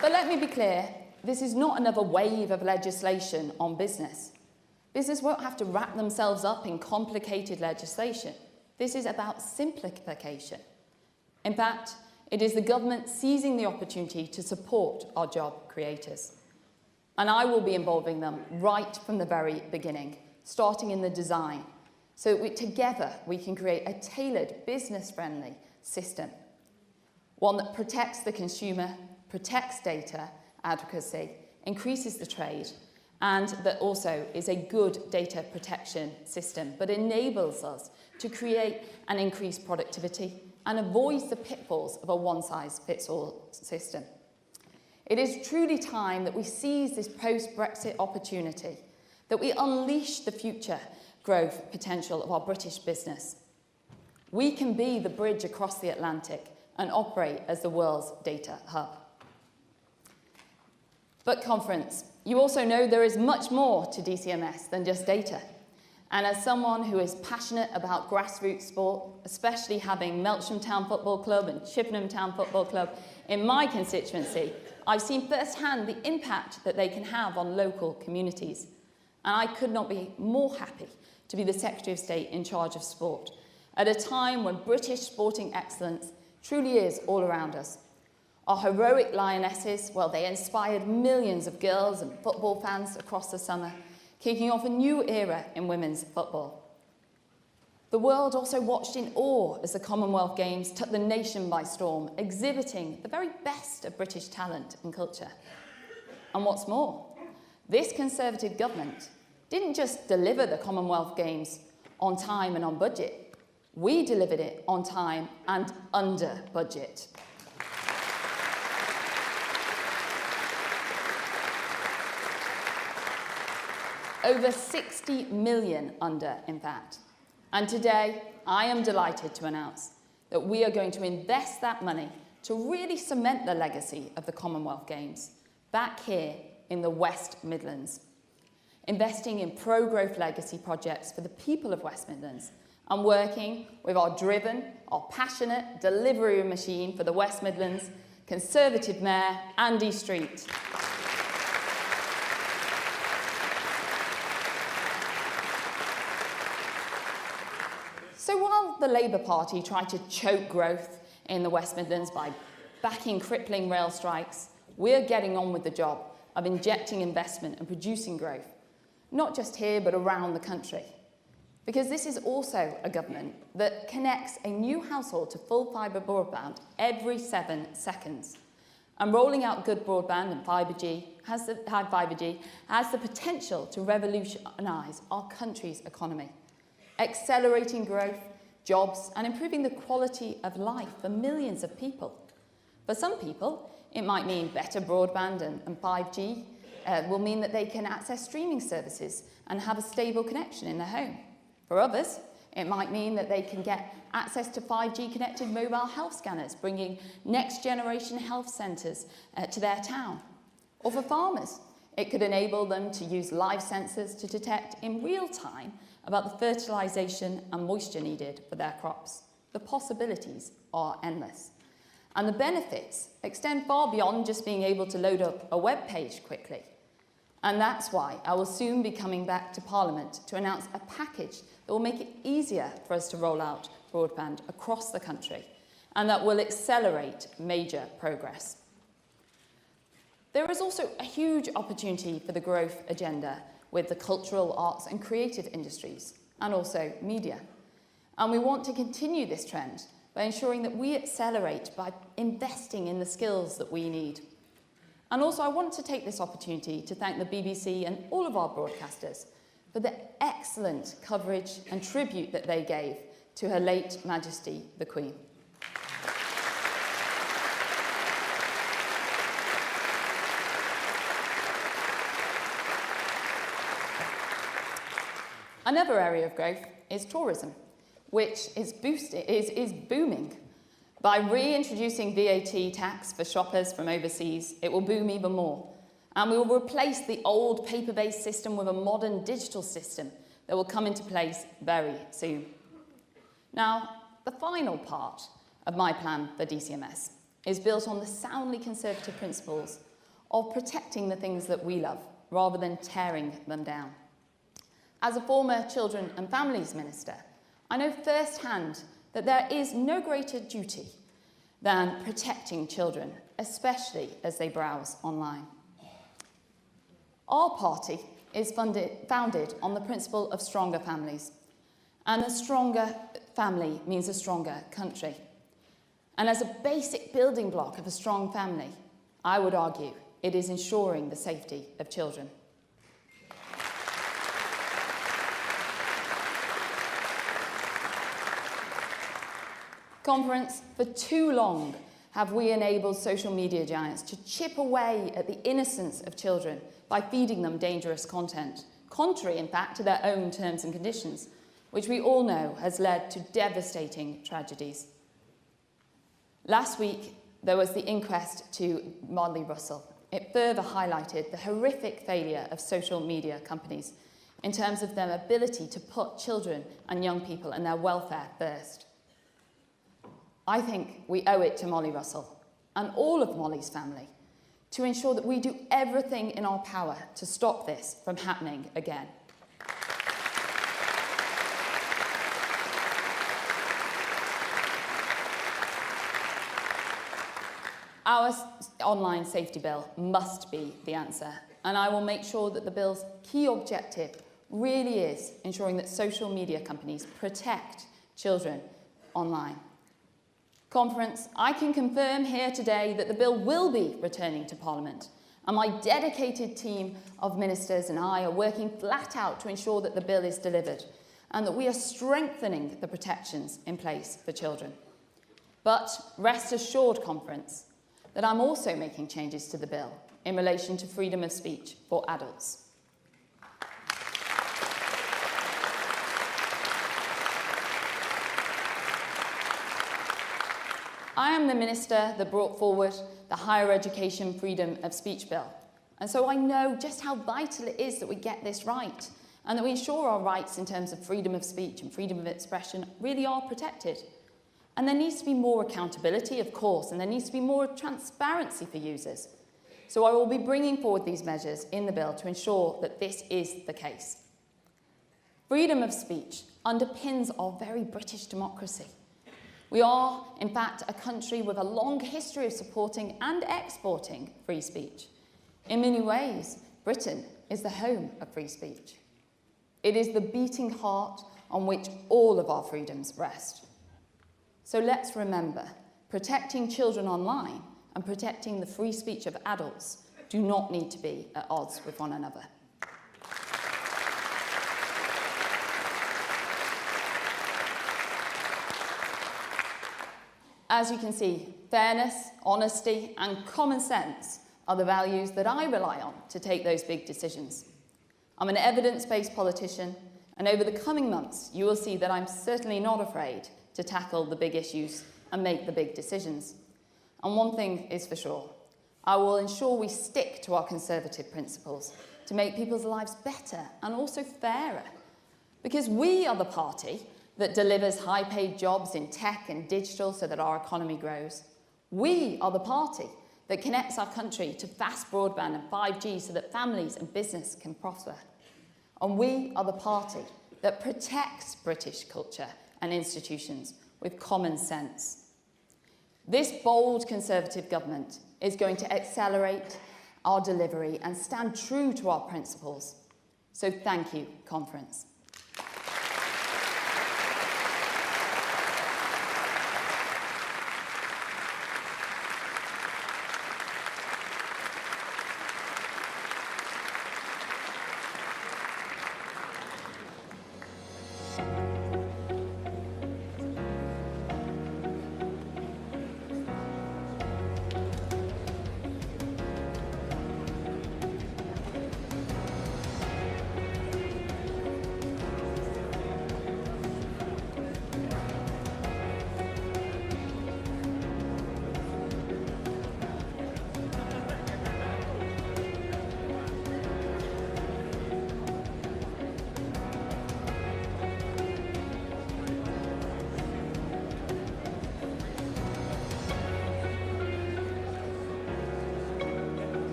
But let me be clear, this is not another wave of legislation on business. Business won't have to wrap themselves up in complicated legislation. This is about simplification. In fact, it is the government seizing the opportunity to support our job creators. And I will be involving them right from the very beginning, starting in the design, so that together we can create a tailored, business-friendly system, one that protects the consumer, protects data advocacy, increases the trade, and that also is a good data protection system, but enables us to create and increase productivity and avoids the pitfalls of a one-size-fits-all system. It is truly time that we seize this post-Brexit opportunity, that we unleash the future growth potential of our British business. We can be the bridge across the Atlantic and operate as the world's data hub. But conference, you also know there is much more to DCMS than just data. And as someone who is passionate about grassroots sport, especially having Melksham Town Football Club and Chippenham Town Football Club in my constituency, I've seen firsthand the impact that they can have on local communities. And I could not be more happy to be the Secretary of State in charge of sport at a time when British sporting excellence truly is all around us. Our heroic lionesses, well, they inspired millions of girls and football fans across the summer, kicking off a new era in women's football. The world also watched in awe as the Commonwealth Games took the nation by storm, exhibiting the very best of British talent and culture. And what's more, this Conservative government didn't just deliver the Commonwealth Games on time and on budget. We delivered it on time and under budget. Over 60 million under, in fact. And today, I am delighted to announce that we are going to invest that money to really cement the legacy of the Commonwealth Games back here in the West Midlands, investing in pro-growth legacy projects for the people of West Midlands and working with our driven, our passionate delivery machine for the West Midlands, Conservative Mayor Andy Street. So while the Labour Party tried to choke growth in the West Midlands by backing crippling rail strikes, we're getting on with the job of injecting investment and producing growth, not just here but around the country. Because this is also a government that connects a new household to full fibre broadband every 7 seconds. And rolling out good broadband and high 5G has the potential to revolutionise our country's economy, accelerating growth, jobs, and improving the quality of life for millions of people. For some people, it might mean better broadband and 5G will mean that they can access streaming services and have a stable connection in their home. For others, it might mean that they can get access to 5G-connected mobile health scanners, bringing next-generation health centres to their town. Or for farmers, it could enable them to use live sensors to detect in real time about the fertilisation and moisture needed for their crops. The possibilities are endless. And the benefits extend far beyond just being able to load up a web page quickly. And that's why I will soon be coming back to Parliament to announce a package that will make it easier for us to roll out broadband across the country, and that will accelerate major progress. There is also a huge opportunity for the growth agenda with the cultural, arts and creative industries, and also media. And we want to continue this trend by ensuring that we accelerate by investing in the skills that we need. And also, I want to take this opportunity to thank the BBC and all of our broadcasters for the excellent coverage and tribute that they gave to Her late Majesty the Queen. Another area of growth is tourism, which is booming. By reintroducing VAT tax for shoppers from overseas, it will boom even more. And we will replace the old paper-based system with a modern digital system that will come into place very soon. Now, the final part of my plan for DCMS is built on the soundly conservative principles of protecting the things that we love, rather than tearing them down. As a former Children and Families Minister, I know firsthand that there is no greater duty than protecting children, especially as they browse online. Our party is founded on the principle of stronger families, and a stronger family means a stronger country. And as a basic building block of a strong family, I would argue it is ensuring the safety of children. Conference, for too long have we enabled social media giants to chip away at the innocence of children by feeding them dangerous content, contrary, in fact, to their own terms and conditions, which we all know has led to devastating tragedies. Last week, there was the inquest to Molly Russell. It further highlighted the horrific failure of social media companies in terms of their ability to put children and young people and their welfare first. I think we owe it to Molly Russell and all of Molly's family to ensure that we do everything in our power to stop this from happening again. Our online safety bill must be the answer, and I will make sure that the bill's key objective really is ensuring that social media companies protect children online. Conference, I can confirm here today that the bill will be returning to Parliament, and my dedicated team of ministers and I are working flat out to ensure that the bill is delivered and that we are strengthening the protections in place for children. But rest assured, Conference, that I'm also making changes to the bill in relation to freedom of speech for adults. I am the minister that brought forward the Higher Education Freedom of Speech Bill, and so I know just how vital it is that we get this right and that we ensure our rights in terms of freedom of speech and freedom of expression really are protected. And there needs to be more accountability, of course, and there needs to be more transparency for users. So I will be bringing forward these measures in the bill to ensure that this is the case. Freedom of speech underpins our very British democracy. We are, in fact, a country with a long history of supporting and exporting free speech. In many ways, Britain is the home of free speech. It is the beating heart on which all of our freedoms rest. So let's remember, protecting children online and protecting the free speech of adults do not need to be at odds with one another. As you can see, fairness, honesty, and common sense are the values that I rely on to take those big decisions. I'm an evidence-based politician, and over the coming months, you will see that I'm certainly not afraid to tackle the big issues and make the big decisions. And one thing is for sure, I will ensure we stick to our conservative principles to make people's lives better and also fairer. Because we are the party that delivers high-paid jobs in tech and digital so that our economy grows. We are the party that connects our country to fast broadband and 5G so that families and business can prosper. And we are the party that protects British culture and institutions with common sense. This bold Conservative government is going to accelerate our delivery and stand true to our principles. So thank you, Conference.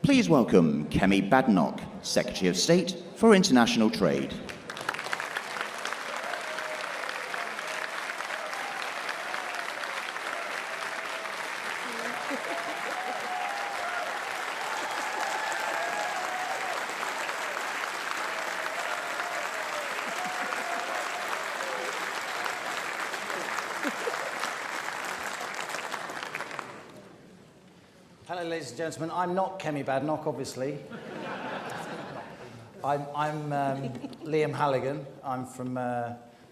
Please welcome Kemi Badenoch, Secretary of State for International Trade. Hello, ladies and gentlemen. I'm not Kemi Badenoch, obviously. I'm Liam Halligan. I'm from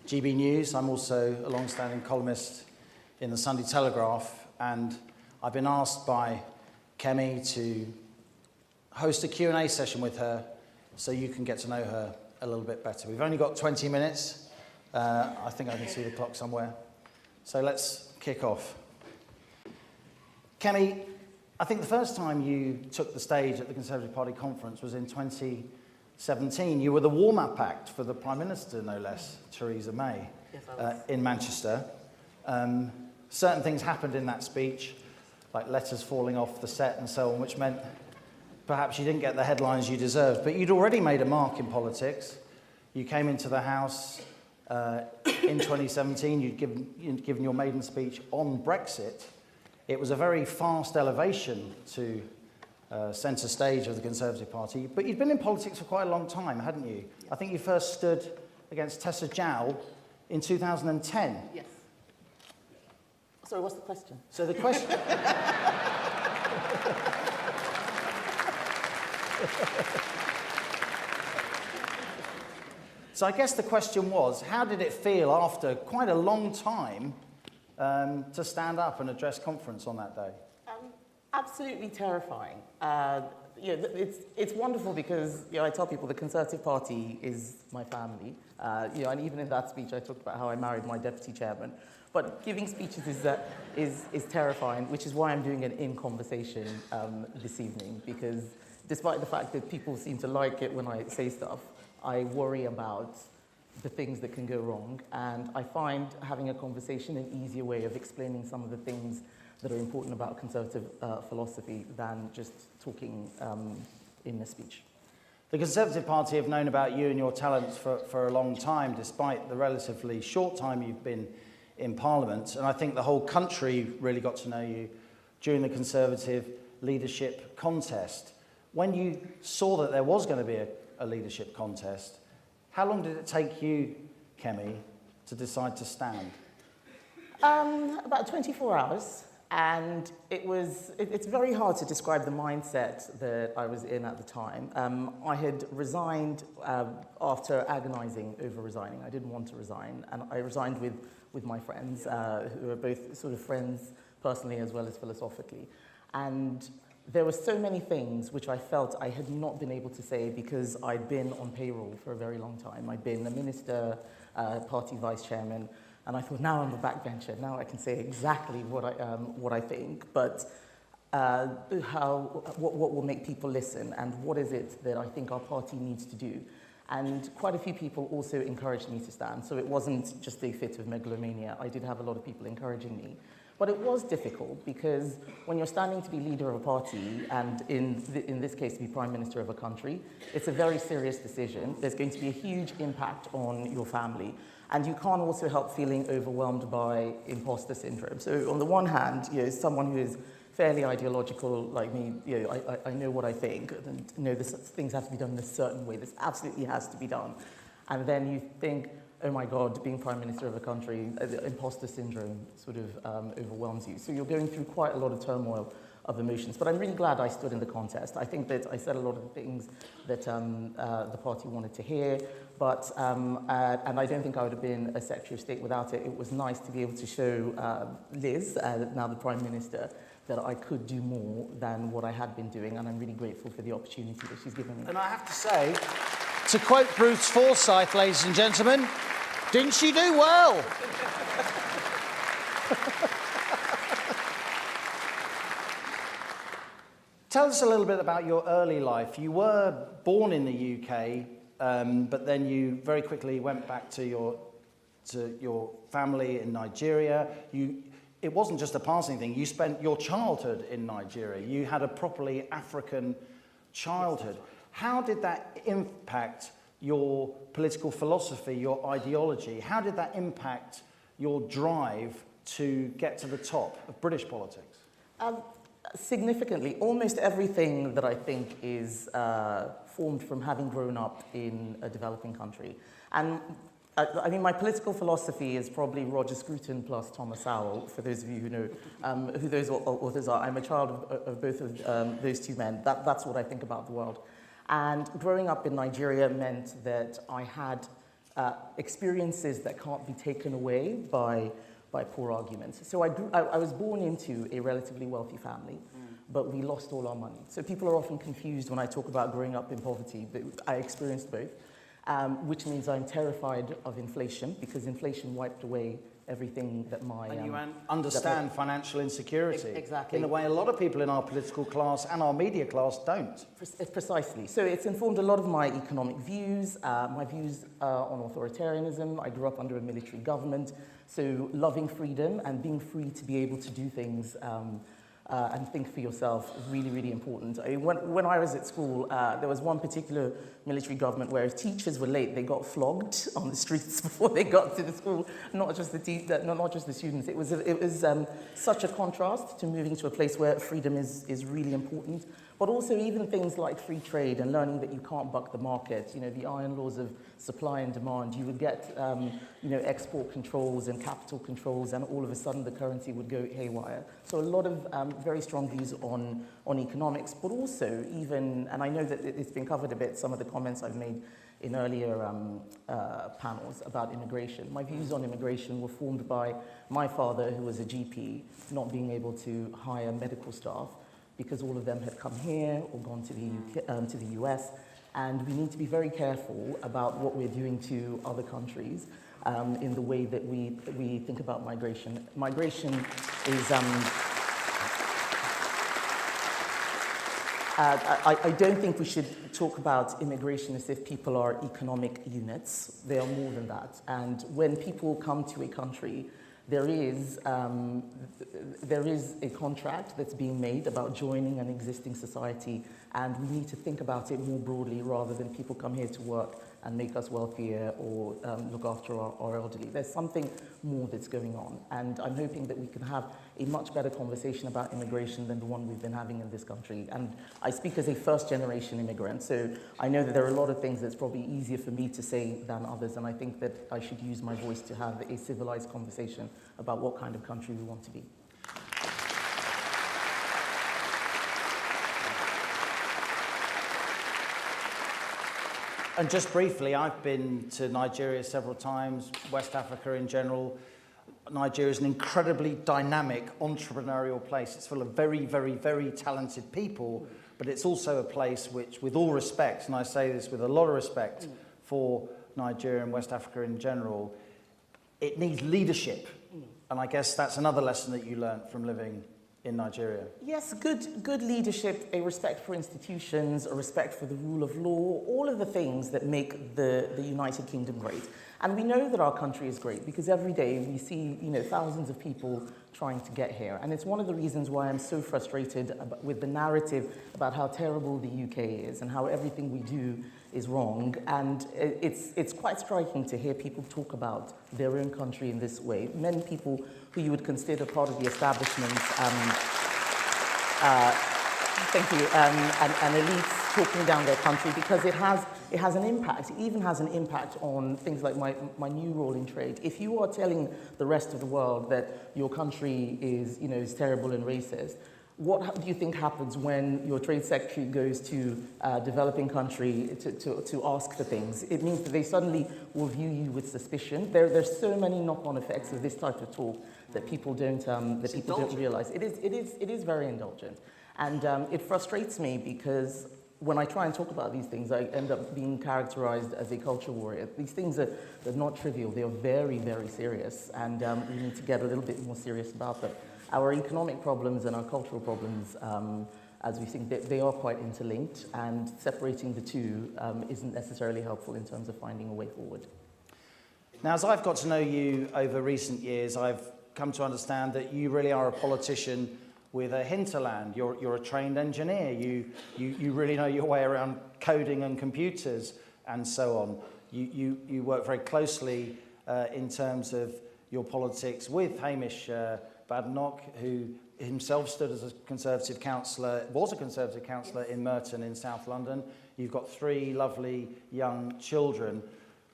GB News. I'm also a long-standing columnist in the Sunday Telegraph, and I've been asked by Kemi to host a Q&A session with her so you can get to know her a little bit better. We've only got 20 minutes. I think I can see the clock somewhere. So let's kick off. Kemi, I think the first time you took the stage at the Conservative Party conference was in 2017. You were the warm-up act for the Prime Minister, no less, Theresa May, in Manchester. Certain things happened in that speech, like letters falling off the set and so on, which meant perhaps you didn't get the headlines you deserved. But you'd already made a mark in politics. You came into the House in 2017. You'd given your maiden speech on Brexit. It was a very fast elevation to centre stage of the Conservative Party. But you'd been in politics for quite a long time, hadn't you? I think you first stood against Tessa Jowell in 2010. Yes. Sorry, what's the question? So the question... So I guess the question was, how did it feel after quite a long time to stand up and address conference on that day? Absolutely terrifying. It's wonderful because I tell people the Conservative Party is my family. And even in that speech, I talked about how I married my deputy chairman. But giving speeches is terrifying, which is why I'm doing an in conversation this evening. Because despite the fact that people seem to like it when I say stuff, I worry about the things that can go wrong, and I find having a conversation an easier way of explaining some of the things that are important about Conservative philosophy than just talking in a speech. The Conservative Party have known about you and your talents for a long time, despite the relatively short time you've been in Parliament, and I think the whole country really got to know you during the Conservative leadership contest. When you saw that there was going to be a leadership contest, how long did it take you, Kemi, to decide to stand? About 24 hours, and it's very hard to describe the mindset that I was in at the time. I had resigned after agonizing over resigning. I didn't want to resign, and I resigned with my friends, who are both sort of friends personally as well as philosophically. And there were so many things which I felt I had not been able to say because I'd been on payroll for a very long time. I'd been a minister, party vice chairman, and I thought, now I'm a backbencher. Now I can say exactly what I think, but what will make people listen, and what is it that I think our party needs to do. And quite a few people also encouraged me to stand, so it wasn't just a fit of megalomania. I did have a lot of people encouraging me. But it was difficult because when you're standing to be leader of a party, and in this case to be prime minister of a country, it's a very serious decision. There's going to be a huge impact on your family. And you can't also help feeling overwhelmed by imposter syndrome. So on the one hand, someone who is fairly ideological like me, I know what I think, and things have to be done in a certain way. This absolutely has to be done. And then you think, oh my God, being prime minister of a country, imposter syndrome sort of overwhelms you. So you're going through quite a lot of turmoil of emotions. But I'm really glad I stood in the contest. I think that I said a lot of the things that the party wanted to hear, and I don't think I would have been a Secretary of State without it. It was nice to be able to show Liz, now the Prime Minister, that I could do more than what I had been doing, and I'm really grateful for the opportunity that she's given me. And I have to say, to quote Bruce Forsyth, ladies and gentlemen, didn't she do well? Tell us a little bit about your early life. You were born in the UK, but then you very quickly went back to your family in Nigeria. It wasn't just a passing thing. You spent your childhood in Nigeria. You had a properly African childhood. How did that impact your political philosophy, your ideology? How did that impact your drive to get to the top of British politics? Significantly. Almost everything that I think is formed from having grown up in a developing country. And I mean, my political philosophy is probably Roger Scruton plus Thomas Sowell, for those of you who know who those authors are. I'm a child of both of those two men. That's what I think about the world. And growing up in Nigeria meant that I had experiences that can't be taken away by poor arguments. So I was born into a relatively wealthy family, but we lost all our money. So people are often confused when I talk about growing up in poverty, but I experienced both, which means I'm terrified of inflation, because inflation wiped away everything that my... And you understand financial insecurity. Exactly. In a way a lot of people in our political class and our media class don't. Precisely. So it's informed a lot of my economic views, my views on authoritarianism. I grew up under a military government, so loving freedom and being free to be able to do things and think for yourself is really, really important. When I was at school, there was one particular military government where if teachers were late, they got flogged on the streets before they got to the school, not just the students. It was such a contrast to moving to a place where freedom is really important. But also even things like free trade and learning that you can't buck the market, you know, the iron laws of supply and demand. You would get, you know, export controls and capital controls, and all of a sudden the currency would go haywire. So a lot of very strong views on economics, but also even, and I know that it's been covered a bit, some of the comments I've made in earlier panels about immigration. My views on immigration were formed by my father, who was a GP, not being able to hire medical staff because all of them had come here or gone to the US. And we need to be very careful about what we're doing to other countries in the way that we think about migration. Migration is... I don't think we should talk about immigration as if people are economic units. They are more than that. And when people come to a country, there is a contract that's being made about joining an existing society, and we need to think about it more broadly rather than people come here to work and make us wealthier or look after our elderly. There's something more that's going on, and I'm hoping that we can have a much better conversation about immigration than the one we've been having in this country. And I speak as a first-generation immigrant, so I know that there are a lot of things that's probably easier for me to say than others, and I think that I should use my voice to have a civilized conversation about what kind of country we want to be. And just briefly, I've been to Nigeria several times, West Africa in general. Nigeria is an incredibly dynamic, entrepreneurial place. It's full of very, very, very talented people, but it's also a place which, with all respect, and I say this with a lot of respect for Nigeria and West Africa in general, it needs leadership. And I guess that's another lesson that you learned from living in Nigeria. Yes, good leadership, a respect for institutions, a respect for the rule of law, all of the things that make the United Kingdom great. And we know that our country is great because every day we see, you know, thousands of people trying to get here. And it's one of the reasons why I'm so frustrated with the narrative about how terrible the UK is and how everything we do is wrong. And it's quite striking to hear people talk about their own country in this way. Many people who you would consider part of the establishment, thank you, and elites talking down their country because it has an impact. It even has an impact on things like my new role in trade. If you are telling the rest of the world that your country is, you know, is terrible and racist, what do you think happens when your trade secretary goes to a developing country to ask for things? It means that they suddenly will view you with suspicion. There's so many knock-on effects of this type of talk that people don't realize. It is very indulgent, and it frustrates me because when I try and talk about these things, I end up being characterized as a culture warrior. These things are not trivial. They are very, very serious, and we need to get a little bit more serious about them. Our economic problems and our cultural problems, as we think, they are quite interlinked, and separating the two isn't necessarily helpful in terms of finding a way forward. Now, as I've got to know you over recent years, I've come to understand that you really are a politician with a hinterland. You're a trained engineer. You really know your way around coding and computers and so on. You work very closely in terms of your politics with Hamish Badenoch, who himself stood as a Conservative councillor, was a Conservative councillor in Merton in South London. You've got 3 lovely young children.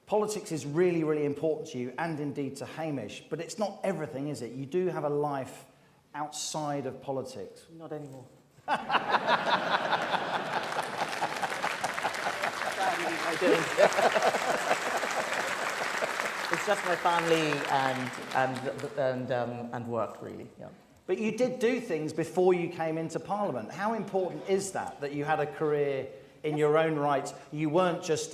Politics is really, really important to you and indeed to Hamish, but it's not everything, is it? You do have a life outside of politics. Not anymore. I don't. It's just my family and work, really. Yeah. But you did do things before you came into Parliament. How important is that you had a career in your own right? You weren't just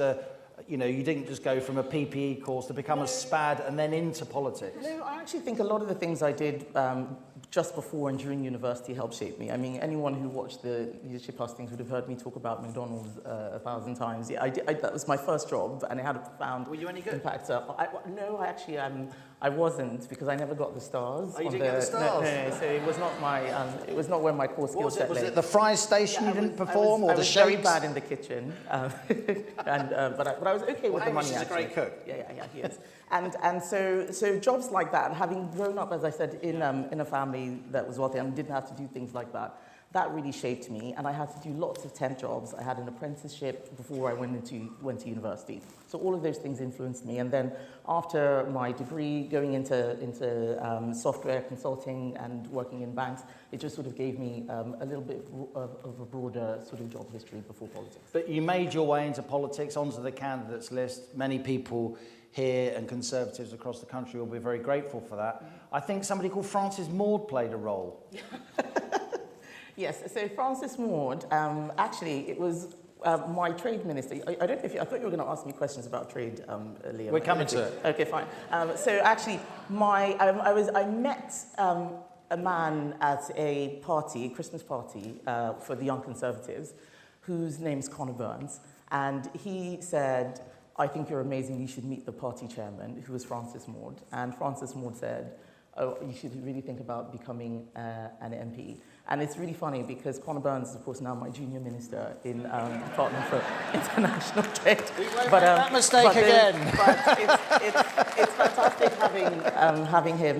you didn't just go from a PPE course to become a SPAD and then into politics. No, I actually think a lot of the things I did just before and during university helped shape me. I mean, anyone who watched the leadership hustings would have heard me talk about McDonald's 1,000 times. Yeah, that was my first job, and it had a profound Were you any good? impact. No, actually, I wasn't, because I never got the stars. Oh, you didn't get the stars? No, so it was not my, it was not where my core skill set lay. Was it the fries station you didn't perform, or the shakes? I was very bad in the kitchen, but I was okay with the money. Hamish is a great cook. Yeah, he is. And so jobs like that, having grown up, as I said, in a family that was wealthy and didn't have to do things like that, that really shaped me, and I had to do lots of temp jobs. I had an apprenticeship before I went to university. So all of those things influenced me. And then after my degree, going into software consulting and working in banks, it just sort of gave me a little bit of a broader sort of job history before politics. But you made your way into politics, onto the candidates list. Many people here and Conservatives across the country will be very grateful for that. I think somebody called Francis Maud played a role. Yes, so Francis Maud, actually, it was my trade minister. I don't know if I thought you were going to ask me questions about trade, Liam. We're coming to it. Okay, fine. So actually, I met a man at a party, a Christmas party for the Young Conservatives, whose name's Conor Burns, and he said, "I think you're amazing. You should meet the party chairman," who was Francis Maud. And Francis Maud said, "Oh, you should really think about becoming an MP." And it's really funny because Conor Burns is, of course, now my junior minister in the Department for International Trade. We won't make that mistake again. It's fantastic having him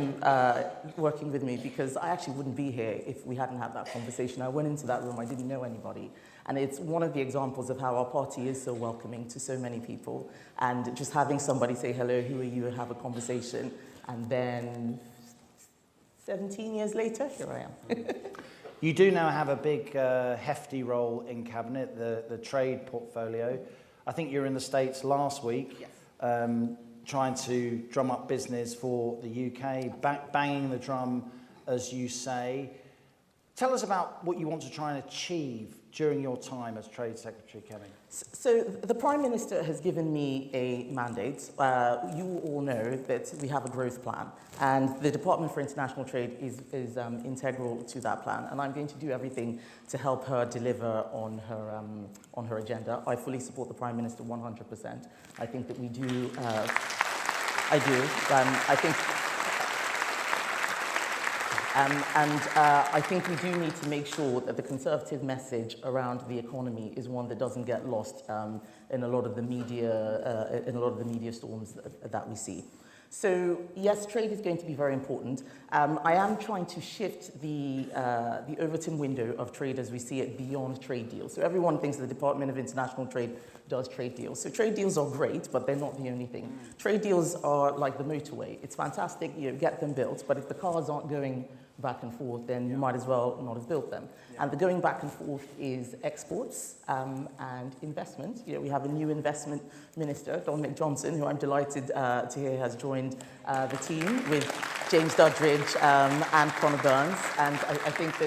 working with me, because I actually wouldn't be here if we hadn't had that conversation. I went into that room, I didn't know anybody. And it's one of the examples of how our party is so welcoming to so many people. And just having somebody say, "Hello, who are you?" and have a conversation. And then 17 years later, here I am. You do now have a big, hefty role in Cabinet, the trade portfolio. I think you were in the States last week, yes. Trying to drum up business for the UK, banging the drum, as you say. Tell us about what you want to try and achieve during your time as Trade Secretary, Kemi. So the Prime Minister has given me a mandate. You all know that we have a growth plan, and the Department for International Trade is integral to that plan, and I'm going to do everything to help her deliver on her agenda. I fully support the Prime Minister 100%. I think that we do. I do. I think. I think we do need to make sure that the Conservative message around the economy is one that doesn't get lost in a lot of the media storms that we see. So yes, trade is going to be very important. I am trying to shift the Overton window of trade as we see it beyond trade deals. So everyone thinks the Department of International Trade does trade deals. So trade deals are great, but they're not the only thing. Trade deals are like the motorway. It's fantastic, you get them built, but if the cars aren't going back and forth, then you might as well not have built them. Yeah. And the going back and forth is exports and investment. You know, we have a new investment minister, Dominic Johnson, who I'm delighted to hear has joined the team with James Duddridge and Conor Burns. And I think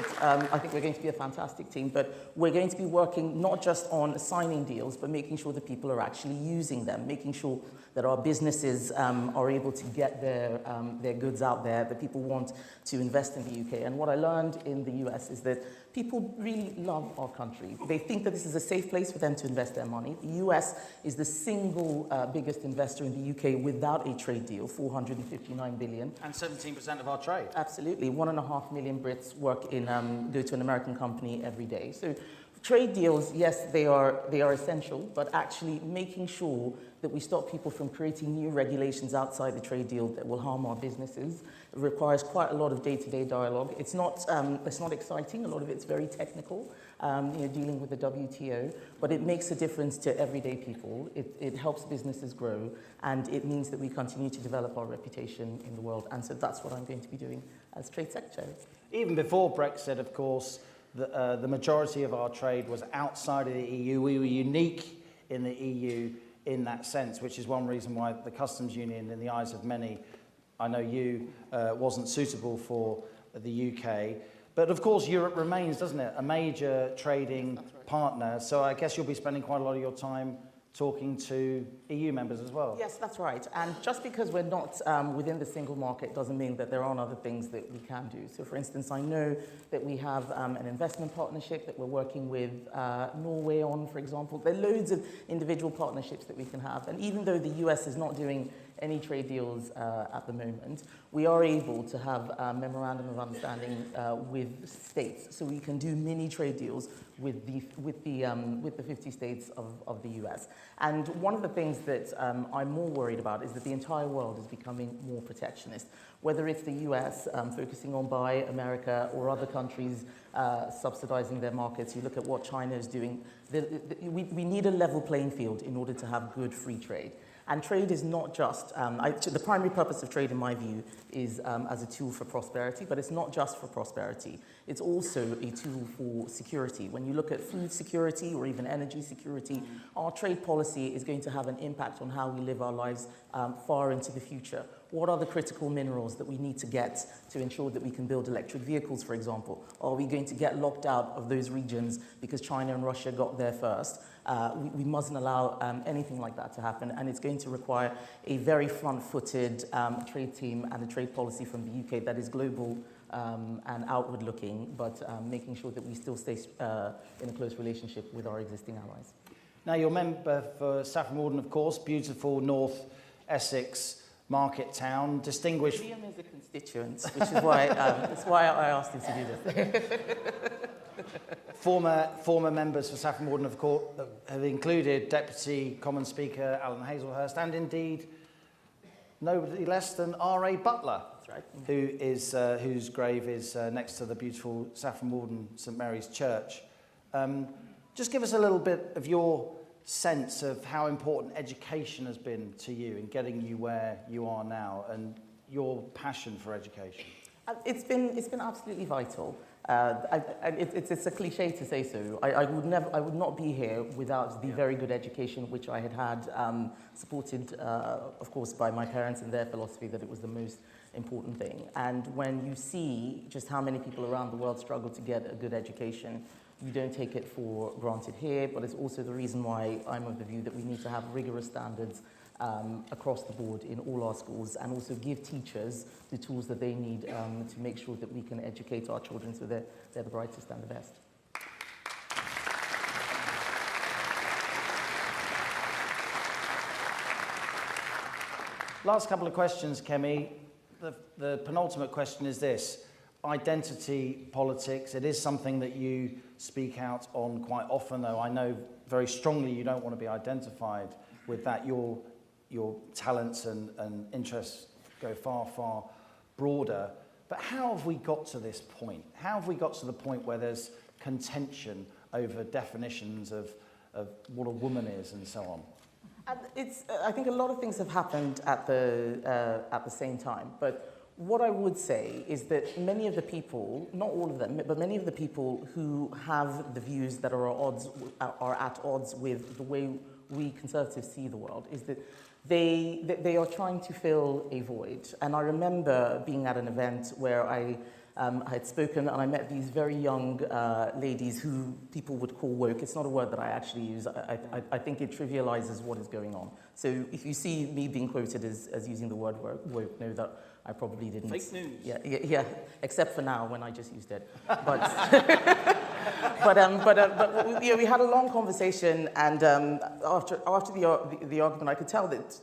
we're going to be a fantastic team, but we're going to be working not just on signing deals, but making sure that people are actually using them, making sure that our businesses are able to get their goods out there, that people want to invest in the UK. And what I learned in the US is that people really love our country. They think that this is a safe place for them to invest their money. The US is the single biggest investor in the UK without a trade deal, 459 billion. And 17% of our trade. Absolutely. 1.5 million Brits work in, go to an American company every day. So trade deals, yes, they are essential, but actually making sure that we stop people from creating new regulations outside the trade deal that will harm our businesses. It requires quite a lot of day-to-day dialogue. It's not exciting. A lot of it's very technical, dealing with the WTO, but it makes a difference to everyday people. It helps businesses grow, and it means that we continue to develop our reputation in the world. And so that's what I'm going to be doing as Trade Secretary. Even before Brexit, of course, the majority of our trade was outside of the EU. We were unique in the EU in that sense, which is one reason why the customs union, in the eyes of many, I know you, wasn't suitable for the UK. But of course, Europe remains, doesn't it, a major trading partner. So I guess you'll be spending quite a lot of your time talking to EU members as well. Yes, that's right. And just because we're not within the single market doesn't mean that there aren't other things that we can do. So for instance, I know that we have an investment partnership that we're working with Norway on, for example. There are loads of individual partnerships that we can have. And even though the US is not doing any trade deals at the moment. We are able to have a memorandum of understanding with states, so we can do mini trade deals with the 50 states of the US. And one of the things that I'm more worried about is that the entire world is becoming more protectionist, whether it's the US focusing on Buy America or other countries subsidizing their markets. You look at what China is doing. We need a level playing field in order to have good free trade. And trade is not just, the primary purpose of trade in my view is as a tool for prosperity, but it's not just for prosperity. It's also a tool for security. When you look at food security or even energy security, our trade policy is going to have an impact on how we live our lives far into the future. What are the critical minerals that we need to get to ensure that we can build electric vehicles, for example? Are we going to get locked out of those regions because China and Russia got there first? We mustn't allow anything like that to happen, and it's going to require a very front-footed trade team and a trade policy from the UK that is global and outward-looking, but making sure that we still stay in a close relationship with our existing allies. Now, you're a member for Saffron Walden, of course, beautiful North Essex market town, distinguished... Liam is a constituent, which is why, that's why I asked him to do this. Former members for Saffron Walden, of course, have included Deputy Common Speaker Alan Hazelhurst and indeed nobody less than R.A. Butler, That's right. who is, whose grave is next to the beautiful Saffron Walden St Mary's Church. Just give us a little bit of your sense of how important education has been to you in getting you where you are now and your passion for education. It's been absolutely vital. It's a cliche to say so. I would not be here without the very good education which I had supported, of course, by my parents and their philosophy that it was the most important thing. And when you see just how many people around the world struggle to get a good education, you don't take it for granted here, but it's also the reason why I'm of the view that we need to have rigorous standards across the board in all our schools, and also give teachers the tools that they need to make sure that we can educate our children so they're the brightest and the best. Last couple of questions, Kemi. The penultimate question is this. Identity politics, it is something that you speak out on quite often, though I know very strongly you don't want to be identified with that. Your talents and interests go far, far broader. But how have we got to this point? How have we got to the point where there's contention over definitions of what a woman is and so on? I think a lot of things have happened at the same time, but what I would say is that many of the people, not all of them, but many of the people who have the views that are at odds with the way we Conservatives see the world, is that they are trying to fill a void. And I remember being at an event where I had spoken and I met these very young ladies who people would call woke. It's not a word that I actually use. I think it trivializes what is going on. So if you see me being quoted as using the word woke, know that I probably didn't. Fake news. Yeah, except for now when I just used it. But we had a long conversation, and after the argument, I could tell that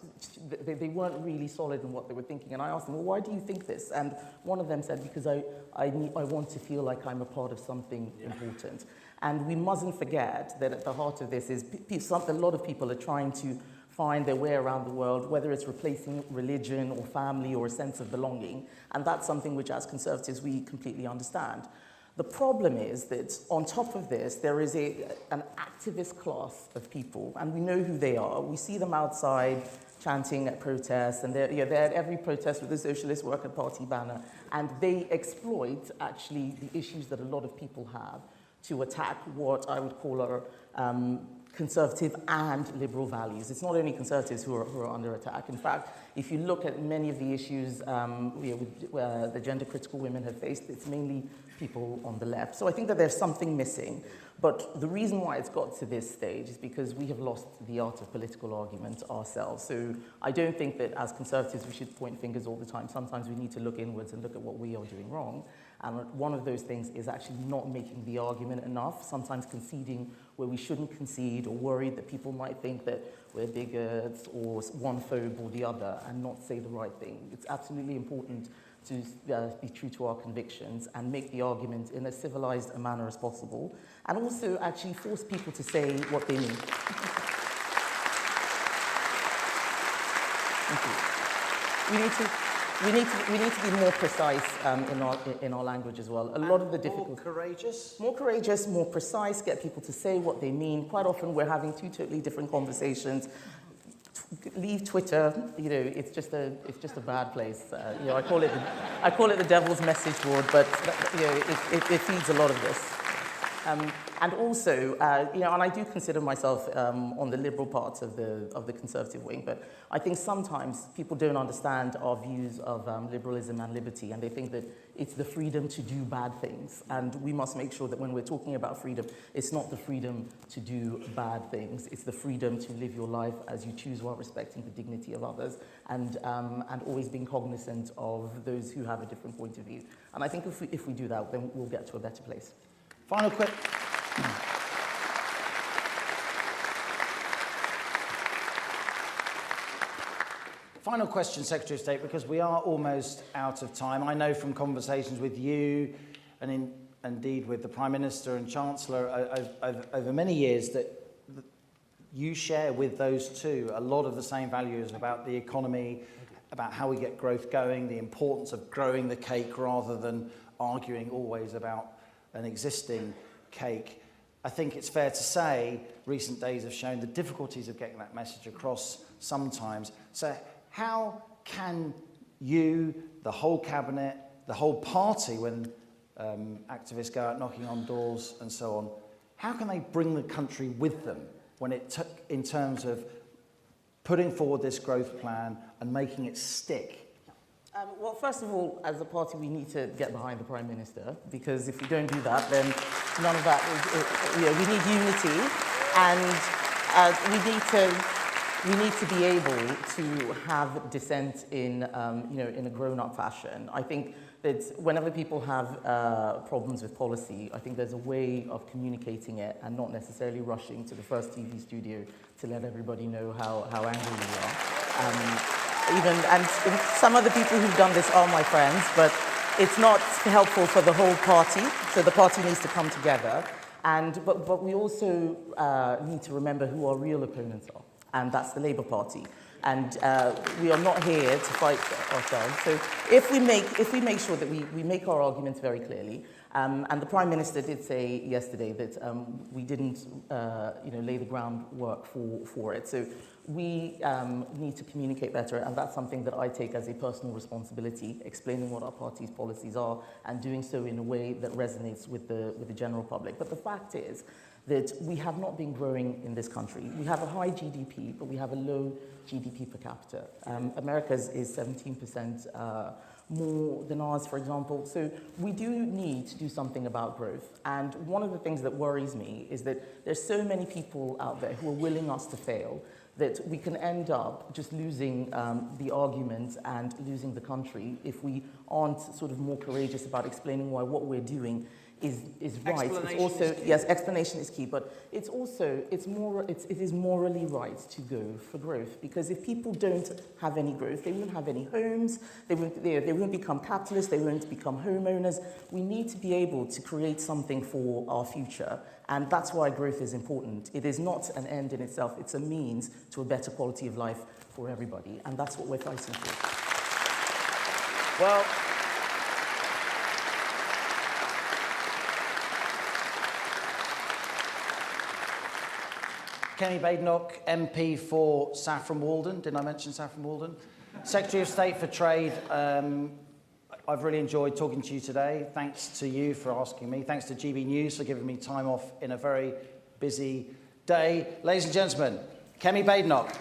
they weren't really solid in what they were thinking. And I asked them, well, why do you think this? And one of them said, because I want to feel like I'm a part of something important. And we mustn't forget that at the heart of this is a lot of people are trying to find their way around the world, whether it's replacing religion or family or a sense of belonging. And that's something which, as Conservatives, we completely understand. The problem is that on top of this, there is an activist class of people, and we know who they are. We see them outside chanting at protests, and they're at every protest with the Socialist Worker Party banner, and they exploit, actually, the issues that a lot of people have to attack what I would call our conservative and liberal values. It's not only Conservatives who are under attack. In fact, if you look at many of the issues the gender-critical women have faced, it's mainly people on the left. So I think that there's something missing. But the reason why it's got to this stage is because we have lost the art of political argument ourselves. So I don't think that as Conservatives we should point fingers all the time. Sometimes we need to look inwards and look at what we are doing wrong. And one of those things is actually not making the argument enough, sometimes conceding where we shouldn't concede, or worried that people might think that we're bigots or one phobe or the other, and not say the right thing. It's absolutely important to be true to our convictions and make the argument in as civilized a manner as possible, and also actually force people to say what they mean. Thank you. We need to be more precise in our language as well. A lot of the difficulty. More courageous, more precise. Get people to say what they mean. Quite often, we're having two totally different conversations. Leave Twitter. You know, it's just a bad place. You know, I call it the devil's message board, but you know, it feeds a lot of this. And also, you know, and I do consider myself on the liberal part of the conservative wing, but I think sometimes people don't understand our views of liberalism and liberty, and they think that it's the freedom to do bad things. And we must make sure that when we're talking about freedom, it's not the freedom to do bad things. It's the freedom to live your life as you choose while respecting the dignity of others, and always being cognizant of those who have a different point of view. And I think if we do that, then we'll get to a better place. Final question, Secretary of State, because we are almost out of time. I know from conversations with you and indeed with the Prime Minister and Chancellor over many years that you share with those two a lot of the same values about the economy, about how we get growth going, the importance of growing the cake rather than arguing always about an existing cake. I think it's fair to say recent days have shown the difficulties of getting that message across sometimes. So how can you, the whole cabinet, the whole party, when activists go out knocking on doors and so on, how can they bring the country with them when in terms of putting forward this growth plan and making it stick? Well, first of all, as a party, we need to get behind the Prime Minister, because if we don't do that, then none of that you know, we need unity, and we need to be able to have dissent in, you know, in a grown-up fashion. I think that whenever people have problems with policy, I think there's a way of communicating it and not necessarily rushing to the first TV studio to let everybody know how angry we are. And some of the people who've done this are my friends, but it's not helpful for the whole party, so the party needs to come together. But we also need to remember who our real opponents are, and that's the Labour Party. And we are not here to fight ourselves. So if we make sure that we make our arguments very clearly, and the Prime Minister did say yesterday that we didn't you know, lay the groundwork for it. So we need to communicate better, and that's something that I take as a personal responsibility, explaining what our party's policies are and doing so in a way that resonates with the general public. But the fact is that we have not been growing in this country. We have a high GDP, but we have a low GDP per capita. America's is 17% more than ours, for example. So we do need to do something about growth. And one of the things that worries me is that there's so many people out there who are willing us to fail that we can end up just losing the argument and losing the country if we aren't sort of more courageous about explaining why what we're doing is right. It's also, yes, explanation is key, but it's also, it is morally right to go for growth, because if people don't have any growth, they won't have any homes, they won't become capitalists, they won't become homeowners. We need to be able to create something for our future, and that's why growth is important. It is not an end in itself, it's a means to a better quality of life for everybody, and that's what we're fighting for. Well, Kemi Badenoch, MP for Saffron Walden. Didn't I mention Saffron Walden? Secretary of State for Trade. I've really enjoyed talking to you today. Thanks to you for asking me. Thanks to GB News for giving me time off in a very busy day. Ladies and gentlemen, Kemi Badenoch.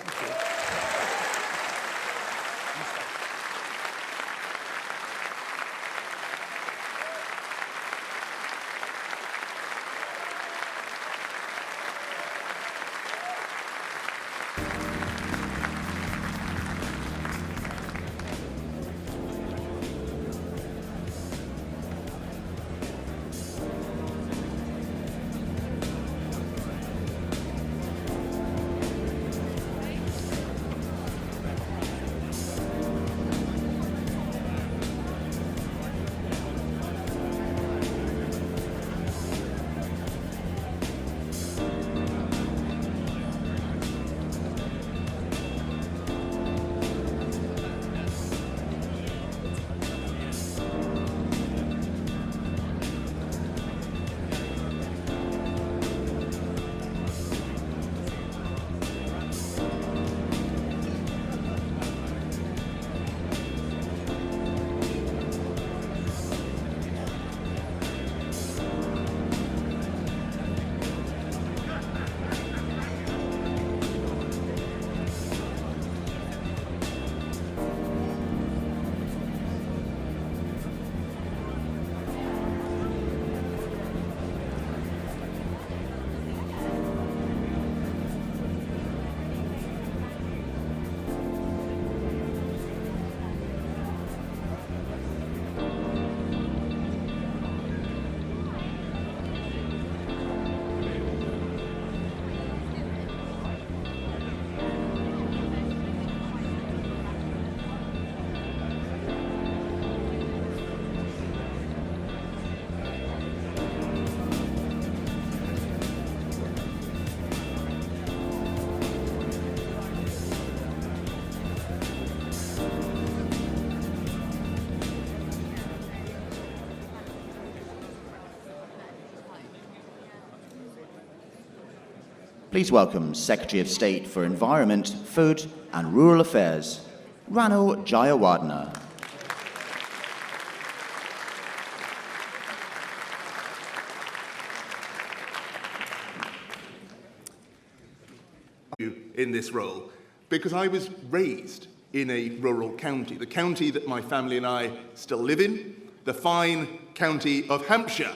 Please welcome Secretary of State for Environment, Food and Rural Affairs, Ranil Jayawardena. In this role, because I was raised in a rural county, the county that my family and I still live in, the fine county of Hampshire.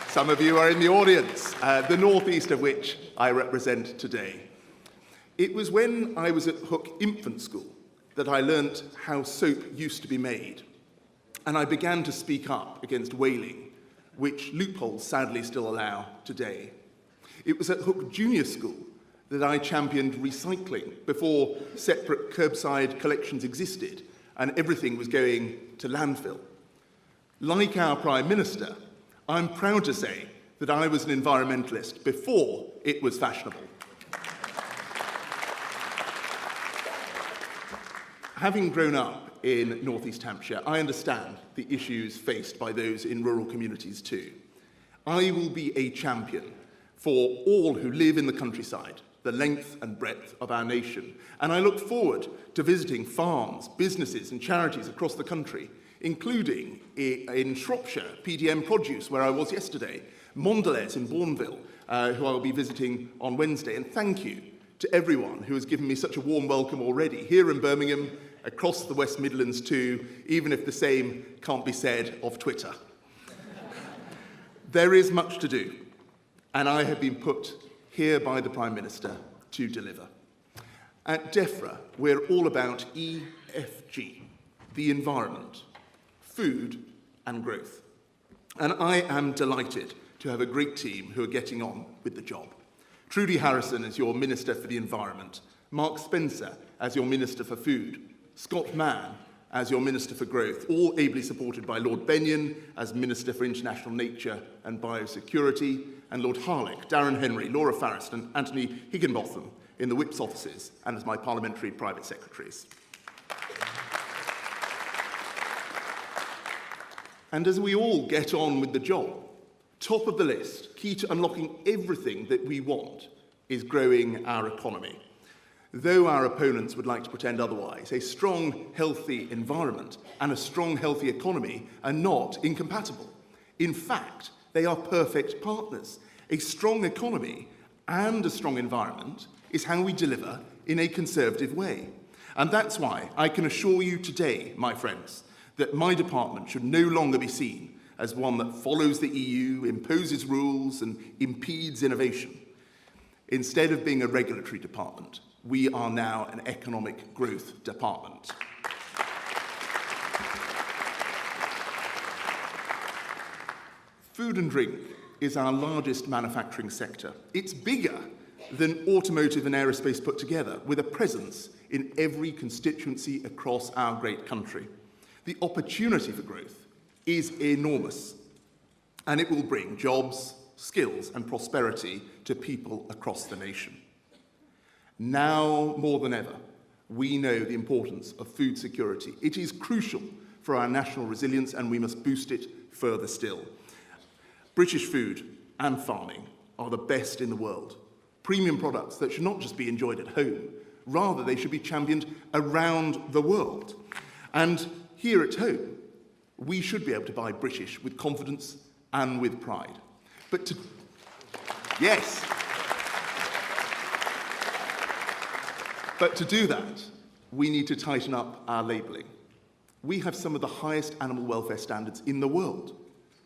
Some of you are in the audience, the northeast of which I represent today. It was when I was at Hook Infant School that I learnt how soap used to be made, and I began to speak up against whaling, which loopholes sadly still allow today. It was at Hook Junior School that I championed recycling before separate curbside collections existed and everything was going to landfill. Like our Prime Minister, I'm proud to say that I was an environmentalist before it was fashionable. Having grown up in northeast Hampshire, I understand the issues faced by those in rural communities too. I will be a champion for all who live in the countryside, the length and breadth of our nation. And I look forward to visiting farms, businesses and charities across the country, including in Shropshire, PDM Produce, where I was yesterday, Mondelez in Bourneville, who I will be visiting on Wednesday. And thank you to everyone who has given me such a warm welcome already, here in Birmingham, across the West Midlands too, even if the same can't be said of Twitter. There is much to do, and I have been put here by the Prime Minister to deliver. At DEFRA, we're all about EFG, the environment, food and growth. And I am delighted to have a great team who are getting on with the job. Trudy Harrison as your Minister for the Environment, Mark Spencer as your Minister for Food, Scott Mann as your Minister for Growth, all ably supported by Lord Benyon as Minister for International Nature and Biosecurity, and Lord Harlech, Darren Henry, Laura Farrist and Anthony Higginbotham in the Whip's offices and as my parliamentary private secretaries. And as we all get on with the job, top of the list, key to unlocking everything that we want, is growing our economy. Though our opponents would like to pretend otherwise, a strong, healthy environment and a strong, healthy economy are not incompatible. In fact, they are perfect partners. A strong economy and a strong environment is how we deliver in a conservative way. And that's why I can assure you today, my friends, that my department should no longer be seen as one that follows the EU, imposes rules and impedes innovation. Instead of being a regulatory department, we are now an economic growth department. Food and drink is our largest manufacturing sector. It's bigger than automotive and aerospace put together, with a presence in every constituency across our great country. The opportunity for growth is enormous, and it will bring jobs, skills and prosperity to people across the nation. Now more than ever, we know the importance of food security. It is crucial for our national resilience, and we must boost it further still. British food and farming are the best in the world. Premium products that should not just be enjoyed at home, rather they should be championed around the world. And here at home, we should be able to buy British with confidence and with pride. Yes. But to do that, we need to tighten up our labelling. We have some of the highest animal welfare standards in the world.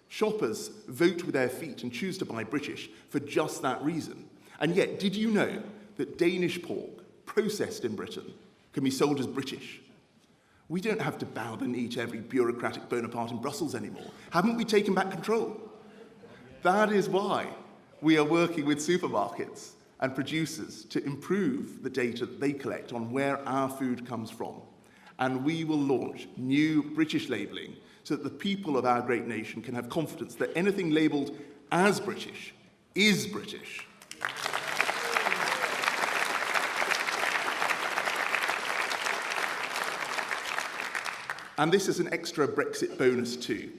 Shoppers vote with their feet and choose to buy British for just that reason. And yet, did you know that Danish pork, processed in Britain, can be sold as British? We don't have to bow the knee to every bureaucratic Bonaparte in Brussels anymore. Haven't we taken back control? That is why we are working with supermarkets and producers to improve the data that they collect on where our food comes from. And we will launch new British labelling so that the people of our great nation can have confidence that anything labelled as British is British. And this is an extra Brexit bonus too.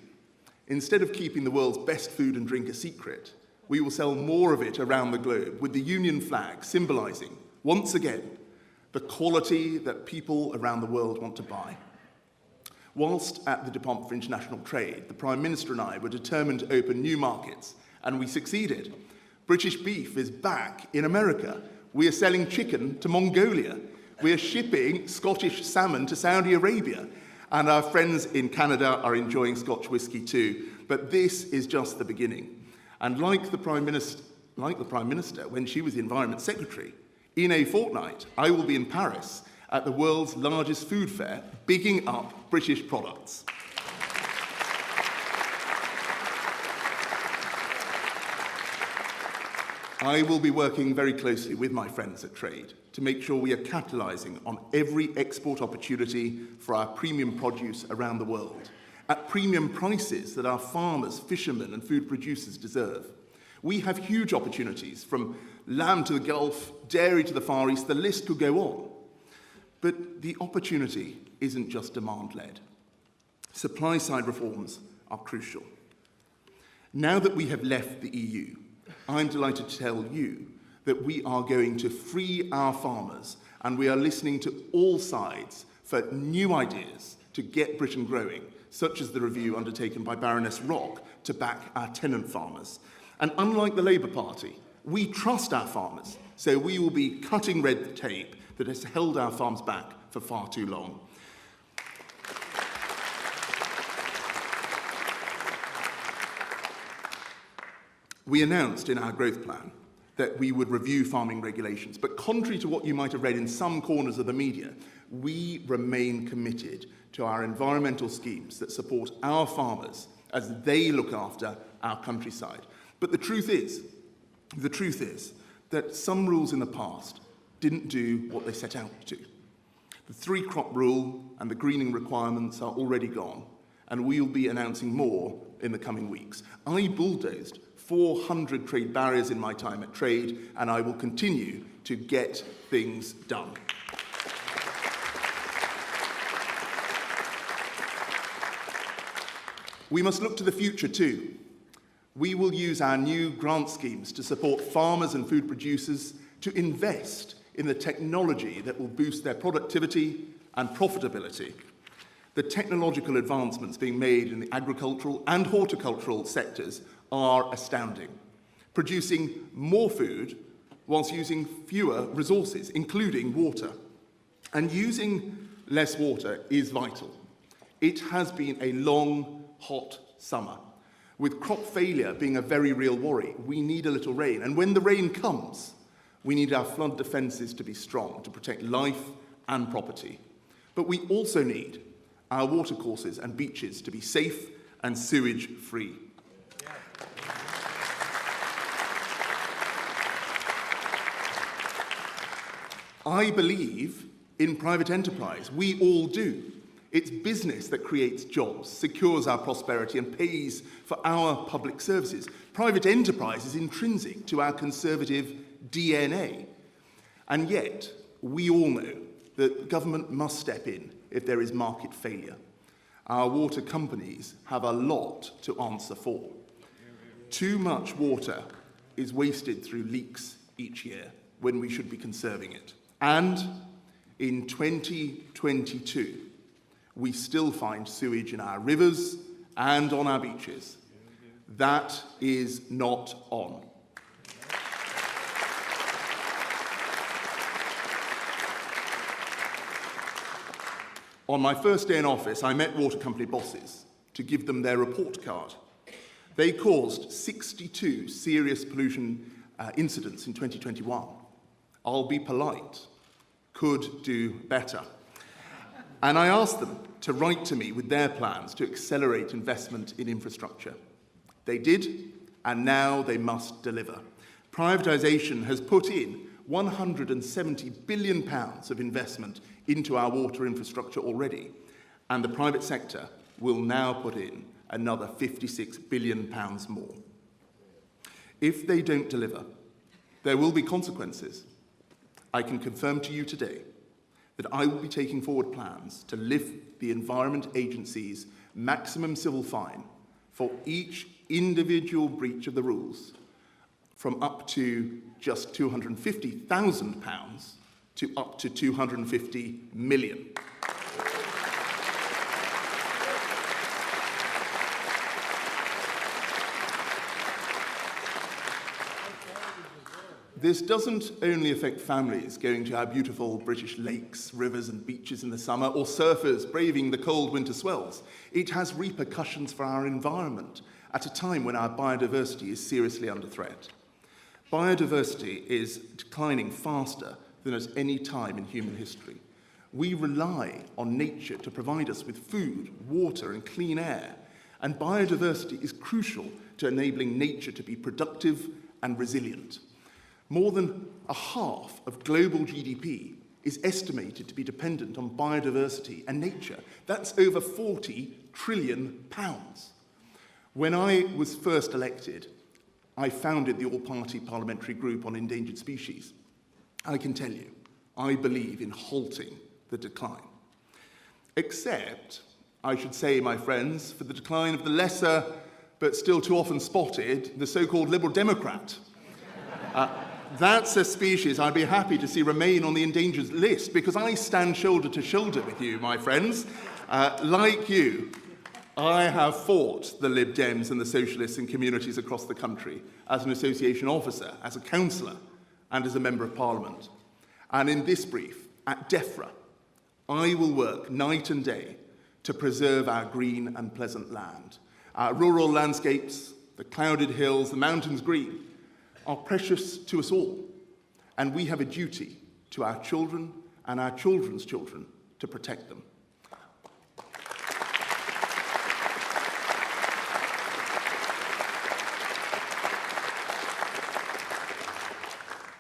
Instead of keeping the world's best food and drink a secret, We will sell more of it around the globe, with the Union flag symbolising, once again, the quality that people around the world want to buy. Whilst at the Department for International Trade, the Prime Minister and I were determined to open new markets, and we succeeded. British beef is back in America. We are selling chicken to Mongolia. We are shipping Scottish salmon to Saudi Arabia. And our friends in Canada are enjoying Scotch whisky too. But this is just the beginning. And like the Prime Minister, when she was the Environment Secretary, in a fortnight, I will be in Paris at the world's largest food fair, bigging up British products. I will be working very closely with my friends at Trade to make sure we are capitalising on every export opportunity for our premium produce around the world, at premium prices that our farmers, fishermen and food producers deserve. We have huge opportunities, from lamb to the Gulf, dairy to the Far East, the list could go on. But the opportunity isn't just demand-led. Supply-side reforms are crucial. Now that we have left the EU, I'm delighted to tell you that we are going to free our farmers, and we are listening to all sides for new ideas to get Britain growing, such as the review undertaken by Baroness Rock to back our tenant farmers. And unlike the Labour Party, we trust our farmers, so we will be cutting red tape that has held our farms back for far too long. We announced in our growth plan that we would review farming regulations, but contrary to what you might have read in some corners of the media, we remain committed to our environmental schemes that support our farmers as they look after our countryside. But the truth is that some rules in the past didn't do what they set out to. The three-crop rule and the greening requirements are already gone, and we will be announcing more in the coming weeks. I bulldozed 400 trade barriers in my time at Trade, and I will continue to get things done. We must look to the future too. We will use our new grant schemes to support farmers and food producers to invest in the technology that will boost their productivity and profitability. The technological advancements being made in the agricultural and horticultural sectors are astounding, producing more food whilst using fewer resources, including water. And using less water is vital. It has been a long, hot summer, with crop failure being a very real worry. We need a little rain, and when the rain comes, we need our flood defences to be strong to protect life and property. But we also need our watercourses and beaches to be safe and sewage-free. I believe in private enterprise. We all do. It's business that creates jobs, secures our prosperity, and pays for our public services. Private enterprise is intrinsic to our Conservative DNA. And yet, we all know that government must step in if there is market failure. Our water companies have a lot to answer for. Too much water is wasted through leaks each year when we should be conserving it. And in 2022, we still find sewage in our rivers and on our beaches. That is not on. On my first day in office, I met water company bosses to give them their report card. They caused 62 serious pollution incidents in 2021. I'll be polite, could do better. And I asked them to write to me with their plans to accelerate investment in infrastructure. They did, and now they must deliver. Privatisation has put in £170 billion of investment into our water infrastructure already, and the private sector will now put in another £56 billion more. If they don't deliver, there will be consequences. I can confirm to you today that I will be taking forward plans to lift the Environment Agency's maximum civil fine for each individual breach of the rules, from up to just £250,000 to up to £250 million. This doesn't only affect families going to our beautiful British lakes, rivers and beaches in the summer, or surfers braving the cold winter swells. It has repercussions for our environment at a time when our biodiversity is seriously under threat. Biodiversity is declining faster than at any time in human history. We rely on nature to provide us with food, water and clean air, and biodiversity is crucial to enabling nature to be productive and resilient. More than a half of global GDP is estimated to be dependent on biodiversity and nature. That's over £40 trillion. When I was first elected, I founded the all-party parliamentary group on endangered species. I can tell you, I believe in halting the decline. Except, I should say, my friends, for the decline of the lesser, but still too often spotted, the so-called Liberal Democrat. That's a species I'd be happy to see remain on the endangered list, because I stand shoulder to shoulder with you, my friends. Like you, I have fought the Lib Dems and the Socialists in communities across the country as an association officer, as a councillor, and as a Member of Parliament. And in this brief, at DEFRA, I will work night and day to preserve our green and pleasant land. Our rural landscapes, the clouded hills, the mountains green, are precious to us all, and we have a duty to our children and our children's children to protect them.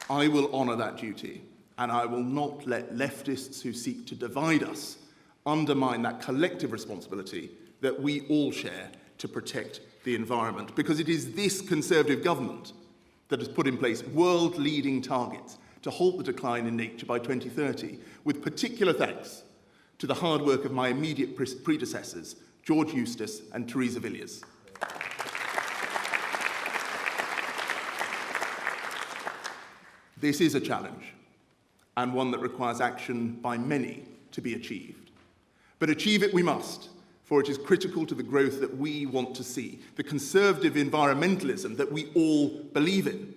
I will honour that duty, and I will not let leftists who seek to divide us undermine that collective responsibility that we all share to protect the environment, because it is this Conservative government that has put in place world-leading targets to halt the decline in nature by 2030, with particular thanks to the hard work of my immediate predecessors, George Eustace and Teresa Villiers. This is a challenge, and one that requires action by many to be achieved. But achieve it we must, for it is critical to the growth that we want to see, the conservative environmentalism that we all believe in.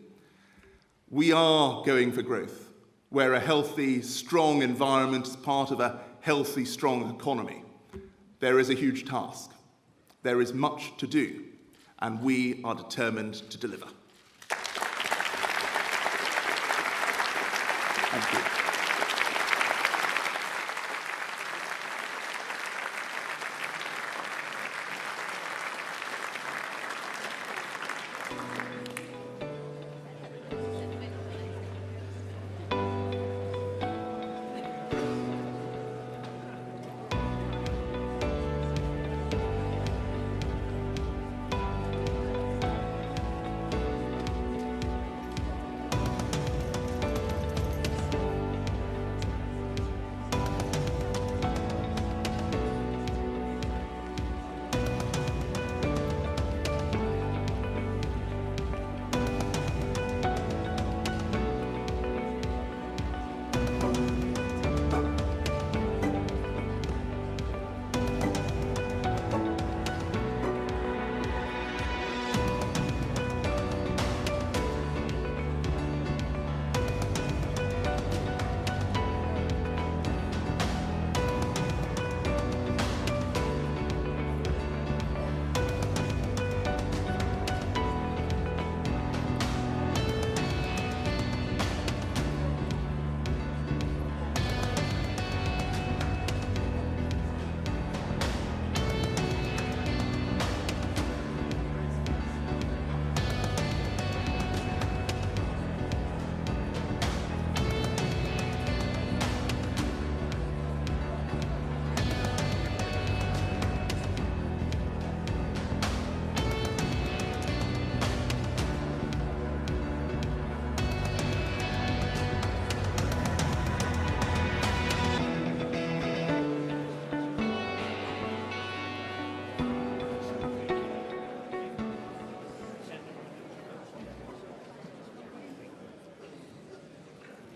We are going for growth, where a healthy, strong environment is part of a healthy, strong economy. There is a huge task. There is much to do, and we are determined to deliver. Thank you.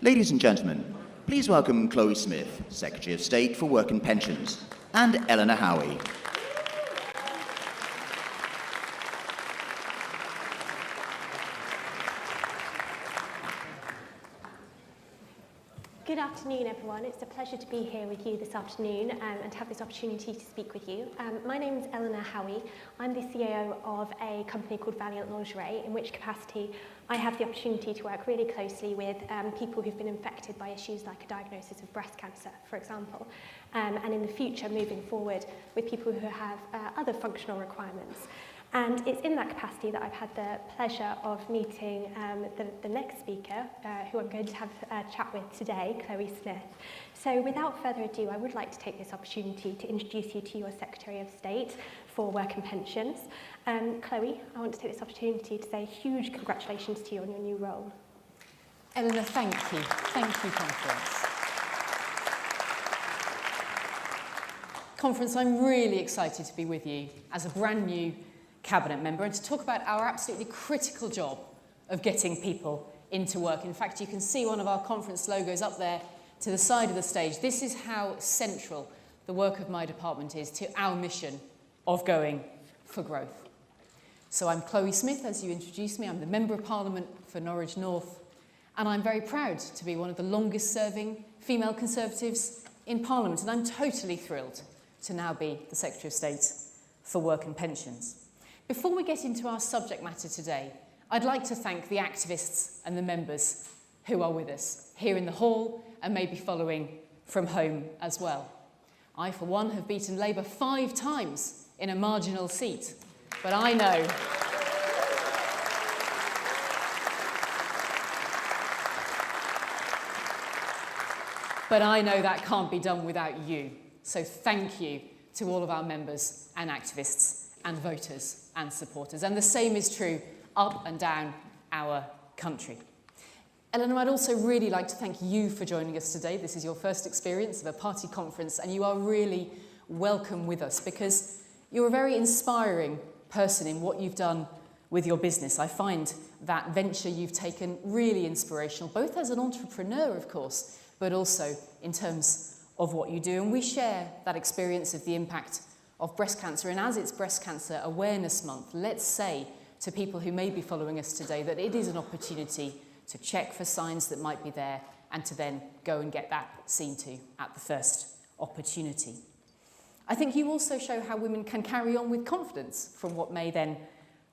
Ladies and gentlemen, please welcome Chloe Smith, Secretary of State for Work and Pensions, and Eleanor Howie. Good afternoon, everyone. It's a pleasure to be here with you this afternoon and to have this opportunity to speak with you. My name is Eleanor Howie. I'm the CEO of a company called Valiant Lingerie, in which capacity I have the opportunity to work really closely with people who've been infected by issues like a diagnosis of breast cancer, for example, and in the future, moving forward, with people who have other functional requirements. And it's in that capacity that I've had the pleasure of meeting the next speaker, who I'm going to have a chat with today, Chloe Smith. So without further ado, I would like to take this opportunity to introduce you to your Secretary of State for Work and Pensions. Chloe, I want to take this opportunity to say huge congratulations to you on your new role. Eleanor, thank you. Thank you, Conference. Conference, I'm really excited to be with you as a brand new Cabinet member and to talk about our absolutely critical job of getting people into work. In fact, you can see one of our conference logos up there to the side of the stage. This is how central the work of my department is to our mission of going for growth. So I'm Chloe Smith, as you introduced me. I'm the Member of Parliament for Norwich North, and I'm very proud to be one of the longest serving female Conservatives in Parliament, and I'm totally thrilled to now be the Secretary of State for Work and Pensions. Before we get into our subject matter today, I'd like to thank the activists and the members who are with us here in the hall and maybe following from home as well. I, for one, have beaten Labour 5 times in a marginal seat, but I know that can't be done without you. So thank you to all of our members and activists and voters and supporters. And the same is true up and down our country. Eleanor, I'd also really like to thank you for joining us today. This is your first experience of a party conference, and you are really welcome with us because you're a very inspiring person in what you've done with your business. I find that venture you've taken really inspirational, both as an entrepreneur, of course, but also in terms of what you do. And we share that experience of the impact of breast cancer, and as it's Breast Cancer Awareness Month, let's say to people who may be following us today that it is an opportunity to check for signs that might be there and to then go and get that seen to at the first opportunity. I think you also show how women can carry on with confidence from what may then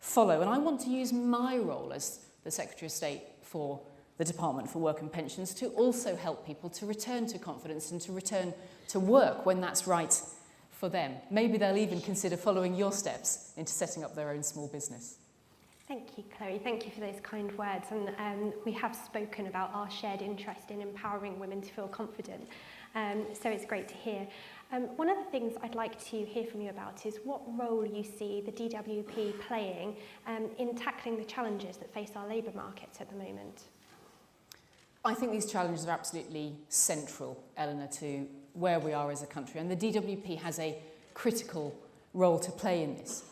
follow, and I want to use my role as the Secretary of State for the Department for Work and Pensions to also help people to return to confidence and to return to work when that's right for them. Maybe they'll even consider following your steps into setting up their own small business. Thank you, Chloe. Thank you for those kind words. And we have spoken about our shared interest in empowering women to feel confident. So it's great to hear. One of the things I'd like to hear from you about is what role you see the DWP playing in tackling the challenges that face our labour markets at the moment. I think these challenges are absolutely central, Eleanor, to where we are as a country, and the DWP has a critical role to play in this.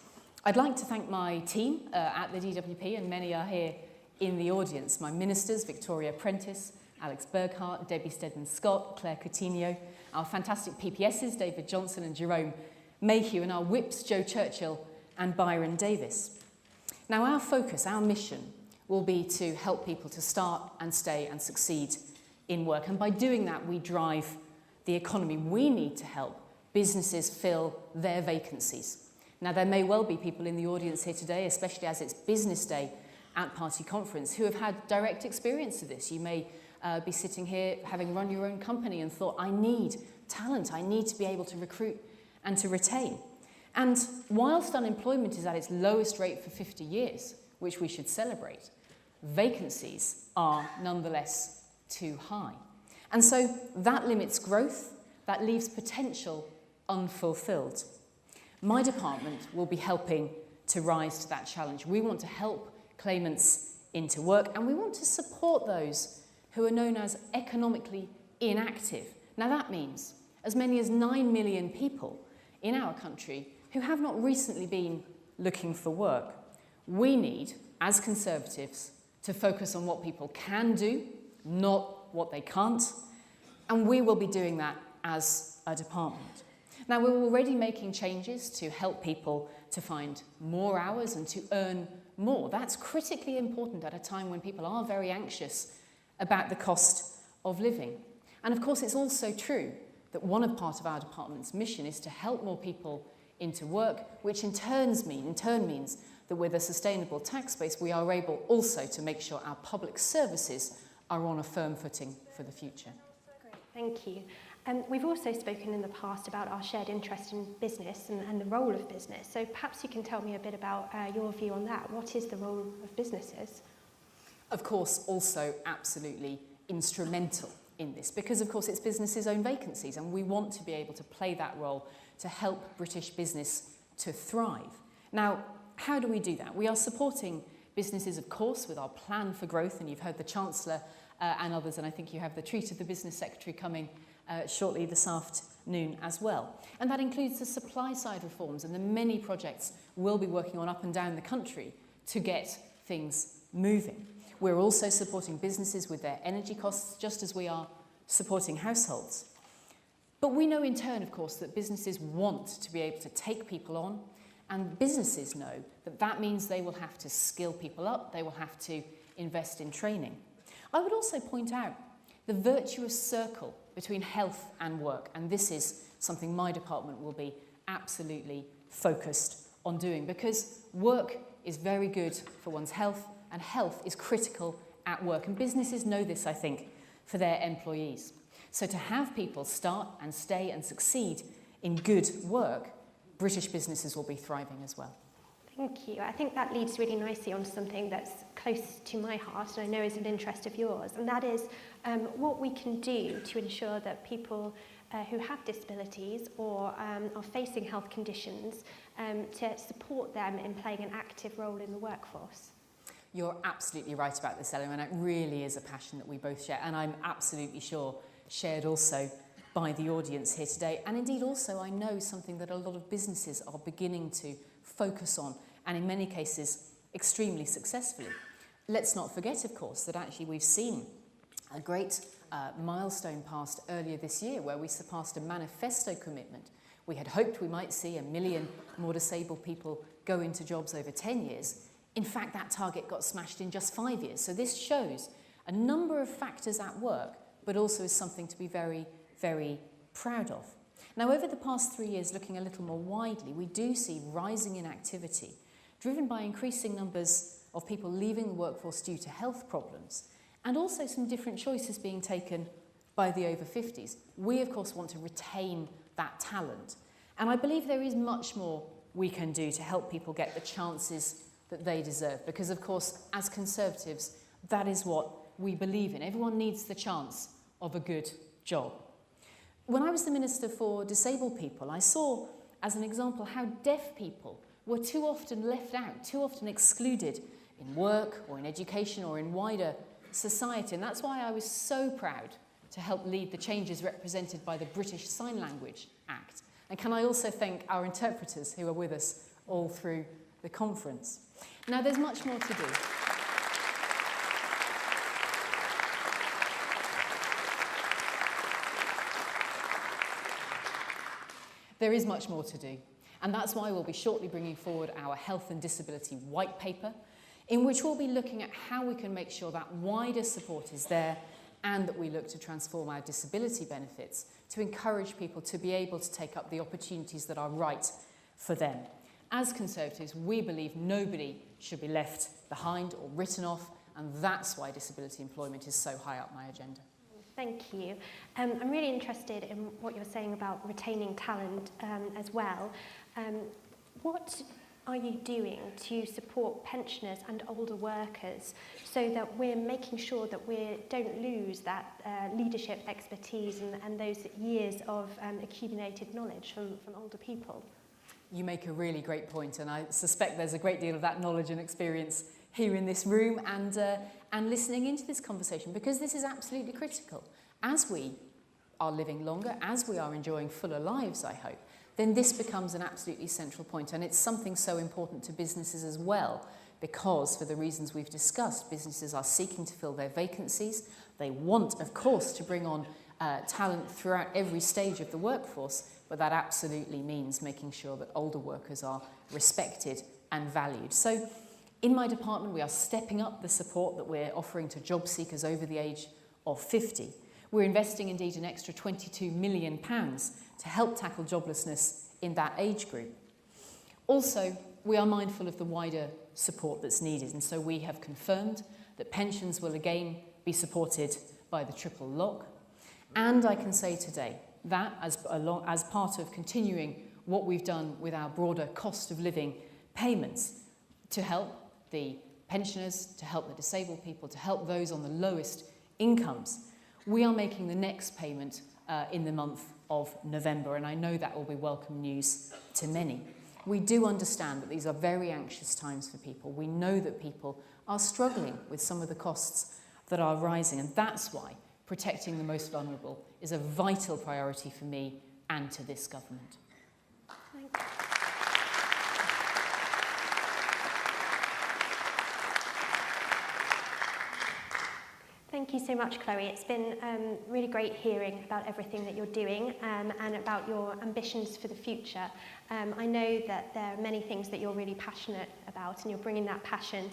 I'd like to thank my team at the DWP, and many are here in the audience. My ministers, Victoria Prentice, Alex Burghardt, Debbie Stedman-Scott, Claire Coutinho, our fantastic PPSs, David Johnson and Jerome Mayhew, and our whips, Joe Churchill and Byron Davis. Now, our focus, our mission, will be to help people to start and stay and succeed in work. And by doing that, we drive the economy. We need to help businesses fill their vacancies. Now, there may well be people in the audience here today, especially as it's business day at Party Conference, who have had direct experience of this. You may be sitting here having run your own company and thought, I need talent, I need to be able to recruit and to retain. And whilst unemployment is at its lowest rate for 50 years, which we should celebrate, vacancies are nonetheless too high. And so that limits growth, that leaves potential unfulfilled. My department will be helping to rise to that challenge. We want to help claimants into work, and we want to support those who are known as economically inactive. Now that means as many as 9 million people in our country who have not recently been looking for work. We need, as Conservatives, to focus on what people can do, not what they can't, and we will be doing that as a department. Now, we're already making changes to help people to find more hours and to earn more. That's critically important at a time when people are very anxious about the cost of living. And of course, it's also true that part of our department's mission is to help more people into work, which in turn means that with a sustainable tax base, we are able also to make sure our public services are on a firm footing for the future. Great, thank you. We've also spoken in the past about our shared interest in business and the role of business. So perhaps you can tell me a bit about your view on that. What is the role of businesses? Of course, also absolutely instrumental in this, because of course it's businesses' own vacancies, and we want to be able to play that role to help British business to thrive. Now, how do we do that? We are supporting businesses, of course, with our plan for growth, and you've heard the Chancellor and others, and I think you have the treat of the Business Secretary coming shortly this afternoon as well. And that includes the supply side reforms and the many projects we'll be working on up and down the country to get things moving. We're also supporting businesses with their energy costs, just as we are supporting households. But we know in turn, of course, that businesses want to be able to take people on, and businesses know that that means they will have to skill people up, they will have to invest in training. I would also point out the virtuous circle between health and work, and this is something my department will be absolutely focused on doing, because work is very good for one's health, and health is critical at work, and businesses know this, I think, for their employees. So to have people start and stay and succeed in good work, British businesses will be thriving as well. Thank you. I think that leads really nicely on to something that's close to my heart and I know is an interest of yours, and that is what we can do to ensure that people who have disabilities or are facing health conditions to support them in playing an active role in the workforce. You're absolutely right about this, Ellen, and it really is a passion that we both share, and I'm absolutely sure shared also by the audience here today, and indeed also I know something that a lot of businesses are beginning to focus on, and in many cases extremely successfully. Let's not forget, of course, that actually we've seen a great milestone passed earlier this year where we surpassed a manifesto commitment. We had hoped we might see 1 million more disabled people go into jobs over 10 years. In fact, that target got smashed in just 5 years. So this shows a number of factors at work, but also is something to be very, very proud of. Now, over the past 3 years, looking a little more widely, we do see rising inactivity, driven by increasing numbers of people leaving the workforce due to health problems, and also some different choices being taken by the over 50s. We, of course, want to retain that talent. And I believe there is much more we can do to help people get the chances that they deserve, because, of course, as Conservatives, that is what we believe in. Everyone needs the chance of a good job. When I was the Minister for Disabled People, I saw, as an example, how deaf people were too often left out, too often excluded in work or in education or in wider society. And that's why I was so proud to help lead the changes represented by the British Sign Language Act. And can I also thank our interpreters who are with us all through the conference. Now, there's much more to do. There is much more to do, and that's why we'll be shortly bringing forward our Health and Disability White Paper, in which we'll be looking at how we can make sure that wider support is there and that we look to transform our disability benefits to encourage people to be able to take up the opportunities that are right for them. As Conservatives, we believe nobody should be left behind or written off, and that's why disability employment is so high up my agenda. Thank you. I'm really interested in what you're saying about retaining talent as well. What are you doing to support pensioners and older workers so that we're making sure that we don't lose that leadership expertise and those years of accumulated knowledge from older people? You make a really great point, and I suspect there's a great deal of that knowledge and experience here in this room and listening into this conversation, because this is absolutely critical. As we are living longer, as we are enjoying fuller lives, I hope, then this becomes an absolutely central point, and it's something so important to businesses as well because, for the reasons we've discussed, businesses are seeking to fill their vacancies. They want, of course, to bring on talent throughout every stage of the workforce, but that absolutely means making sure that older workers are respected and valued. So in my department, we are stepping up the support that we're offering to job seekers over the age of 50. We're investing indeed an extra £22 million to help tackle joblessness in that age group. Also, we are mindful of the wider support that's needed, and so we have confirmed that pensions will again be supported by the triple lock. And I can say today that as part of continuing what we've done with our broader cost of living payments to help the pensioners, to help the disabled people, to help those on the lowest incomes, we are making the next payment in the month of November, and I know that will be welcome news to many. We do understand that these are very anxious times for people. We know that people are struggling with some of the costs that are rising, and that's why protecting the most vulnerable is a vital priority for me and to this government. Thank you. Thank you so much, Chloe. It's been really great hearing about everything that you're doing and about your ambitions for the future. I know that there are many things that you're really passionate about, and you're bringing that passion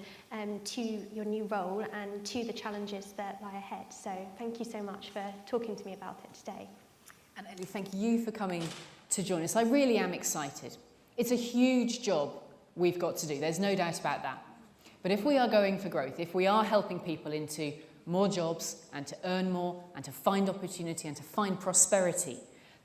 to your new role and to the challenges that lie ahead. So thank you so much for talking to me about it today. And Ellie, thank you for coming to join us. I really am excited. It's a huge job we've got to do. There's no doubt about that. But if we are going for growth, if we are helping people into more jobs and to earn more and to find opportunity and to find prosperity,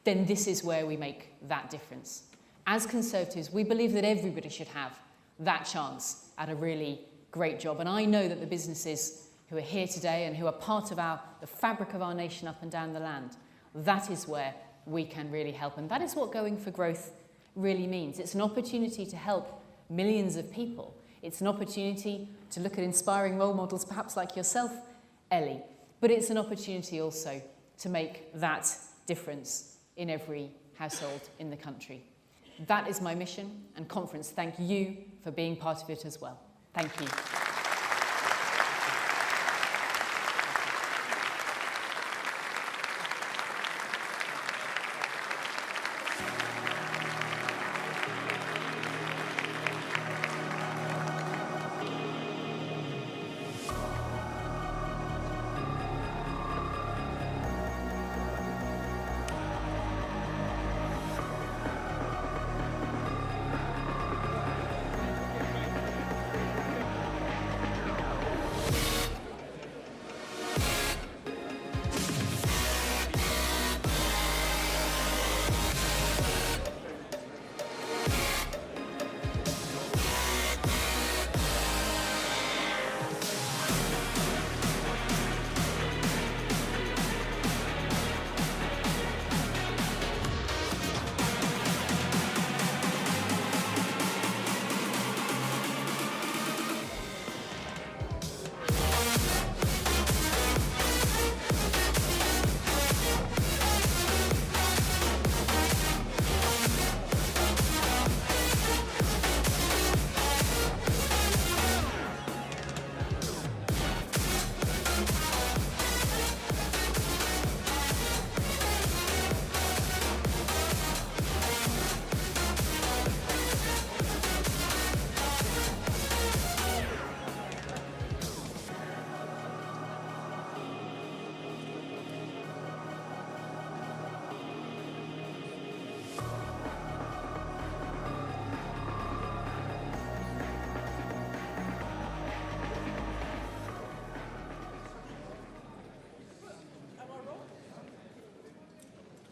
then this is where we make that difference. As Conservatives, we believe that everybody should have that chance at a really great job. And I know that the businesses who are here today and who are part of the fabric of our nation up and down the land, that is where we can really help. And that is what going for growth really means. It's an opportunity to help millions of people. It's an opportunity to look at inspiring role models, perhaps like yourself, Ellie, but it's an opportunity also to make that difference in every household in the country. That is my mission, and conference, thank you for being part of it as well. Thank you.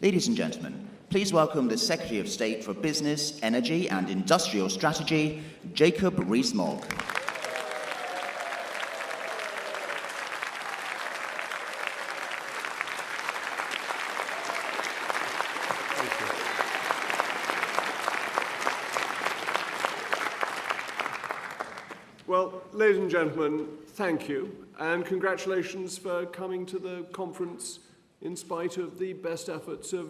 Ladies and gentlemen, please welcome the Secretary of State for Business, Energy and Industrial Strategy, Jacob Rees-Mogg. Well, ladies and gentlemen, thank you, and congratulations for coming to the conference in spite of the best efforts of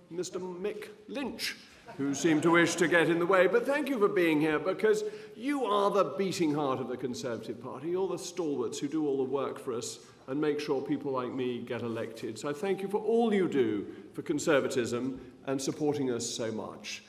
Mr. Mick Lynch. who seem to wish to get in the way. But thank you for being here, because you are the beating heart of the Conservative Party. You're the stalwarts who do all the work for us and make sure people like me get elected. So I thank you for all you do for conservatism and supporting us so much.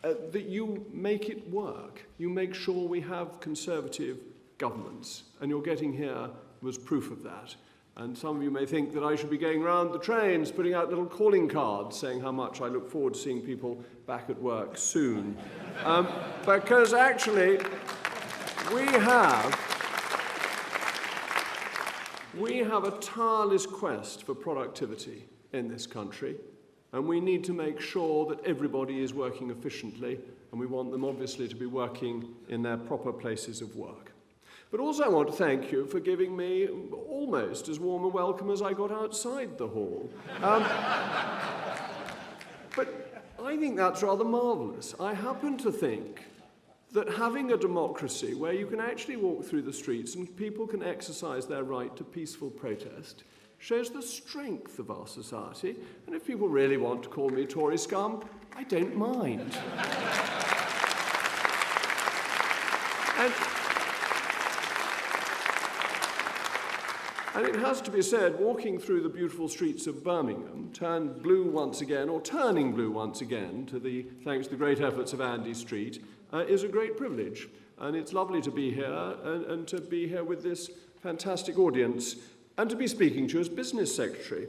That you make it work. You make sure we have conservative governments, and your getting here was proof of that. And some of you may think that I should be going around the trains putting out little calling cards saying how much I look forward to seeing people back at work soon. Because actually, we have a tireless quest for productivity in this country, and we need to make sure that everybody is working efficiently, and we want them obviously to be working in their proper places of work. But also I want to thank you for giving me almost as warm a welcome as I got outside the hall. But I think that's rather marvellous. I happen to think that having a democracy where you can actually walk through the streets and people can exercise their right to peaceful protest shows the strength of our society. And if people really want to call me Tory scum, I don't mind. And it has to be said, walking through the beautiful streets of Birmingham, turned blue once again, or turning blue once again, thanks to the great efforts of Andy Street, is a great privilege. And it's lovely to be here, and to be here with this fantastic audience, and to be speaking to you as Business Secretary.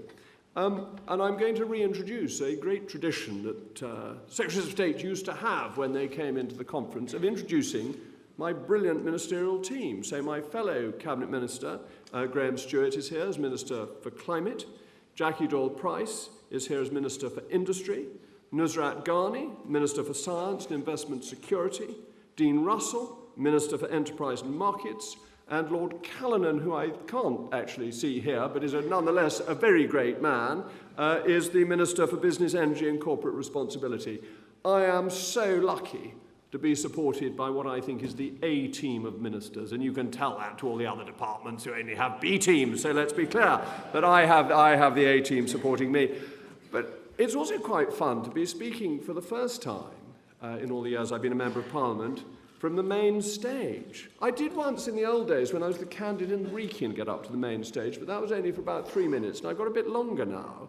And I'm going to reintroduce a great tradition that Secretaries of State used to have when they came into the conference, of introducing my brilliant ministerial team. So my fellow Cabinet Minister, Graham Stewart, is here as Minister for Climate. Jackie Doyle-Price is here as Minister for Industry. Nusrat Ghani, Minister for Science and Investment Security. Dean Russell, Minister for Enterprise and Markets. And Lord Callanan, who I can't actually see here, but is nonetheless a very great man, is the Minister for Business, Energy and Corporate Responsibility. I am so lucky to be supported by what I think is the A team of ministers, and you can tell that to all the other departments who only have B teams, so let's be clear that I have the A team supporting me. But it's also quite fun to be speaking for the first time in all the years I've been a Member of Parliament from the main stage. I did once in the old days when I was the candid and Enrican get up to the main stage, but that was only for about 3 minutes, and I've got a bit longer now.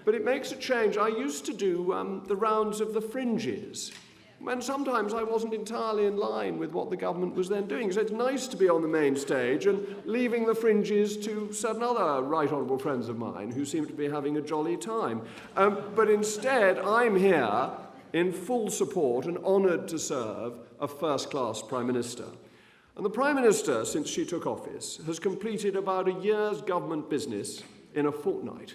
But it makes a change. I used to do the rounds of the fringes, when sometimes I wasn't entirely in line with what the government was then doing. So it's nice to be on the main stage and leaving the fringes to certain other right honourable friends of mine who seem to be having a jolly time. But instead, I'm here in full support and honoured to serve a first-class Prime Minister. And the Prime Minister, since she took office, has completed about a year's government business in a fortnight.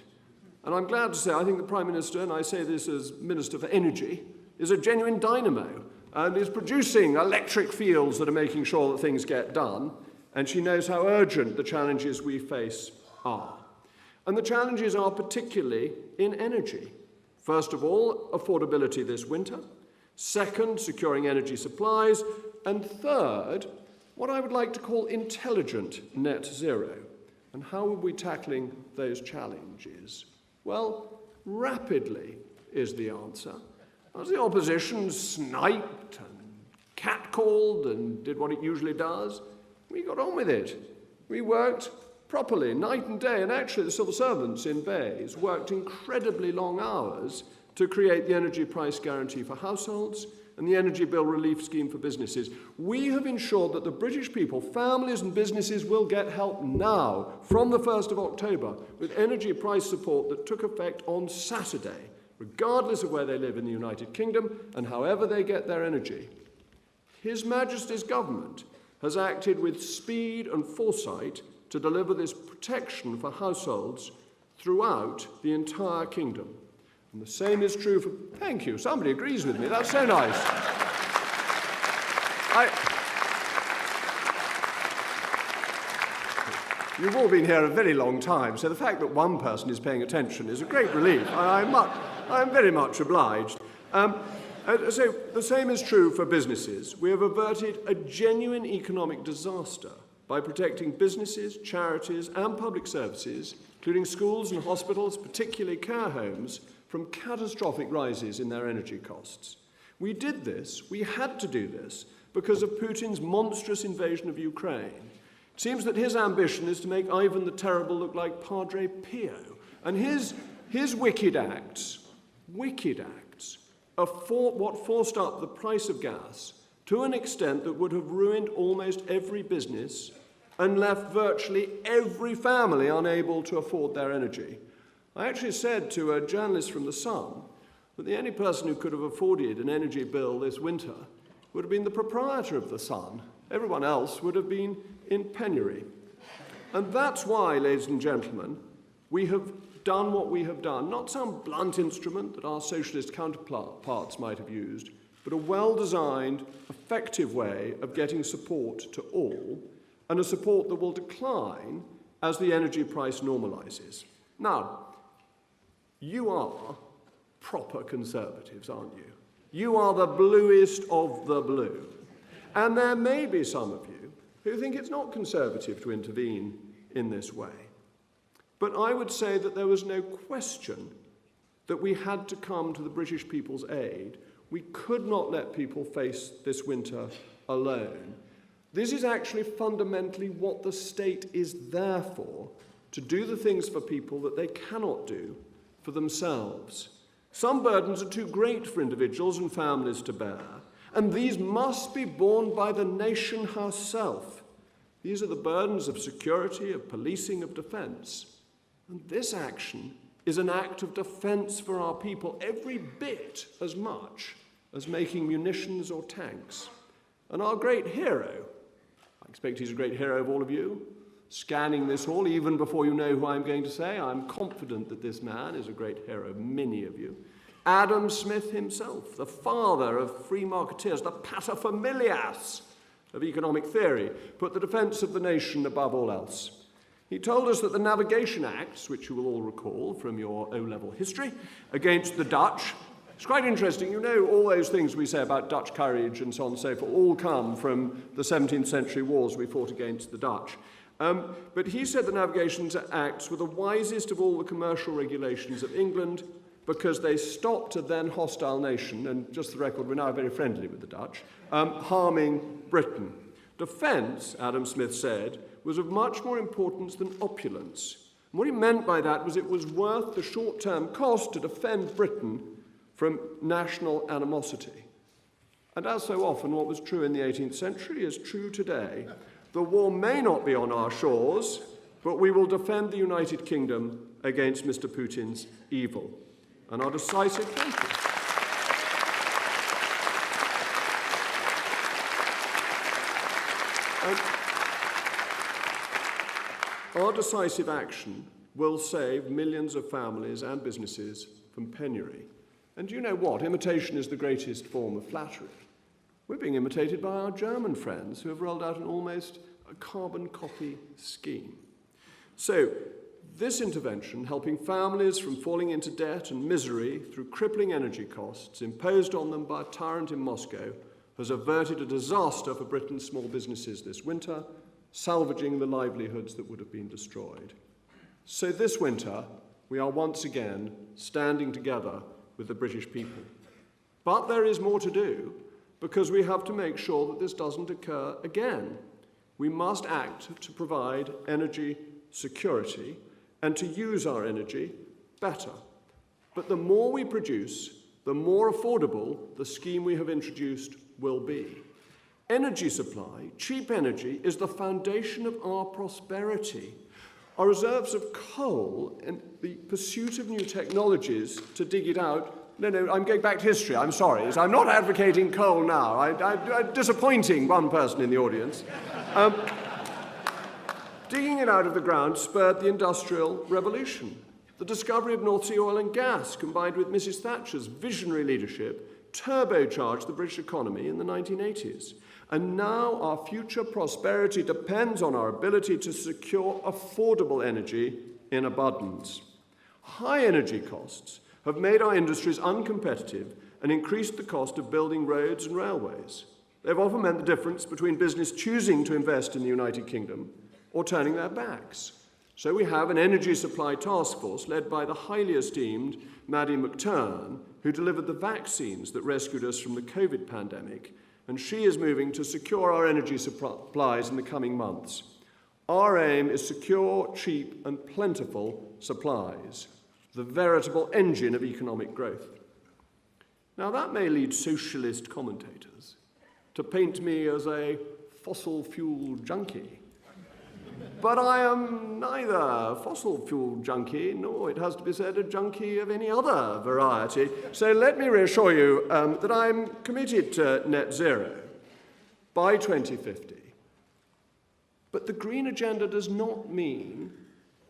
And I'm glad to say I think the Prime Minister, and I say this as Minister for Energy, is a genuine dynamo and is producing electric fields that are making sure that things get done, and she knows how urgent the challenges we face are. And the challenges are particularly in energy. First of all, affordability this winter. Second, securing energy supplies. And third, what I would like to call intelligent net zero. And how are we tackling those challenges? Well, rapidly is the answer. As the opposition sniped and catcalled and did what it usually does, we got on with it. We worked properly, night and day, and actually the civil servants in Bays worked incredibly long hours to create the energy price guarantee for households and the energy bill relief scheme for businesses. We have ensured that the British people, families and businesses, will get help now from the 1st of October with energy price support that took effect on Saturday, regardless of where they live in the United Kingdom and however they get their energy. His Majesty's government has acted with speed and foresight to deliver this protection for households throughout the entire kingdom. And the same is true for... Thank you, somebody agrees with me, that's so nice. You've all been here a very long time, so the fact that one person is paying attention is a great relief. I'm very much obliged. So the same is true for businesses. We have averted a genuine economic disaster by protecting businesses, charities and public services, including schools and hospitals, particularly care homes, from catastrophic rises in their energy costs. We did this, we had to do this, because of Putin's monstrous invasion of Ukraine. It seems that his ambition is to make Ivan the Terrible look like Padre Pio. And his wicked acts are what forced up the price of gas to an extent that would have ruined almost every business and left virtually every family unable to afford their energy. I actually said to a journalist from The Sun that the only person who could have afforded an energy bill this winter would have been the proprietor of The Sun. Everyone else would have been in penury. And that's why, ladies and gentlemen, we have done what we have done, not some blunt instrument that our socialist counterparts might have used, but a well-designed, effective way of getting support to all, and a support that will decline as the energy price normalises. Now, you are proper conservatives, aren't you? You are the bluest of the blue. And there may be some of you who think it's not conservative to intervene in this way. But I would say that there was no question that we had to come to the British people's aid. We could not let people face this winter alone. This is actually fundamentally what the state is there for, to do the things for people that they cannot do for themselves. Some burdens are too great for individuals and families to bear, and these must be borne by the nation herself. These are the burdens of security, of policing, of defence. And this action is an act of defence for our people every bit as much as making munitions or tanks. And our great hero, I expect he's a great hero of all of you, scanning this hall, even before you know who I'm going to say, I'm confident that this man is a great hero of many of you. Adam Smith himself, the father of free marketeers, the paterfamilias of economic theory, put the defence of the nation above all else. He told us that the Navigation Acts, which you will all recall from your O-level history, against the Dutch, it's quite interesting, you know all those things we say about Dutch courage and so on and so forth, all come from the 17th century wars we fought against the Dutch. But he said the Navigation Acts were the wisest of all the commercial regulations of England because they stopped a then hostile nation, and just for the record, we're now very friendly with the Dutch, harming Britain. Defence, Adam Smith said, was of much more importance than opulence. And what he meant by that was it was worth the short-term cost to defend Britain from national animosity. And as so often, what was true in the 18th century is true today. The war may not be on our shores, but we will defend the United Kingdom against Mr. Putin's evil. And our decisive... Thank you. Our decisive action will save millions of families and businesses from penury. And you know what? Imitation is the greatest form of flattery. We're being imitated by our German friends who have rolled out an almost carbon copy scheme. So, this intervention, helping families from falling into debt and misery through crippling energy costs imposed on them by a tyrant in Moscow, has averted a disaster for Britain's small businesses this winter, salvaging the livelihoods that would have been destroyed. So this winter, we are once again standing together with the British people. But there is more to do, because we have to make sure that this doesn't occur again. We must act to provide energy security and to use our energy better. But the more we produce, the more affordable the scheme we have introduced will be. Energy supply, cheap energy, is the foundation of our prosperity. Our reserves of coal and the pursuit of new technologies to dig it out. No, I'm going back to history, I'm sorry. I'm not advocating coal now. I'm disappointing one person in the audience. Digging it out of the ground spurred the Industrial Revolution. The discovery of North Sea oil and gas, combined with Mrs. Thatcher's visionary leadership, turbocharged the British economy in the 1980s. And now our future prosperity depends on our ability to secure affordable energy in abundance. High energy costs have made our industries uncompetitive and increased the cost of building roads and railways. They've often meant the difference between business choosing to invest in the United Kingdom or turning their backs. So we have an energy supply task force led by the highly esteemed Maddie McTurn, who delivered the vaccines that rescued us from the COVID pandemic, and she is moving to secure our energy supplies in the coming months. Our aim is secure, cheap and plentiful supplies, the veritable engine of economic growth. Now that may lead socialist commentators to paint me as a fossil fuel junkie. But I am neither a fossil fuel junkie, nor, it has to be said, a junkie of any other variety. So let me reassure you that I'm committed to net zero by 2050. But the green agenda does not mean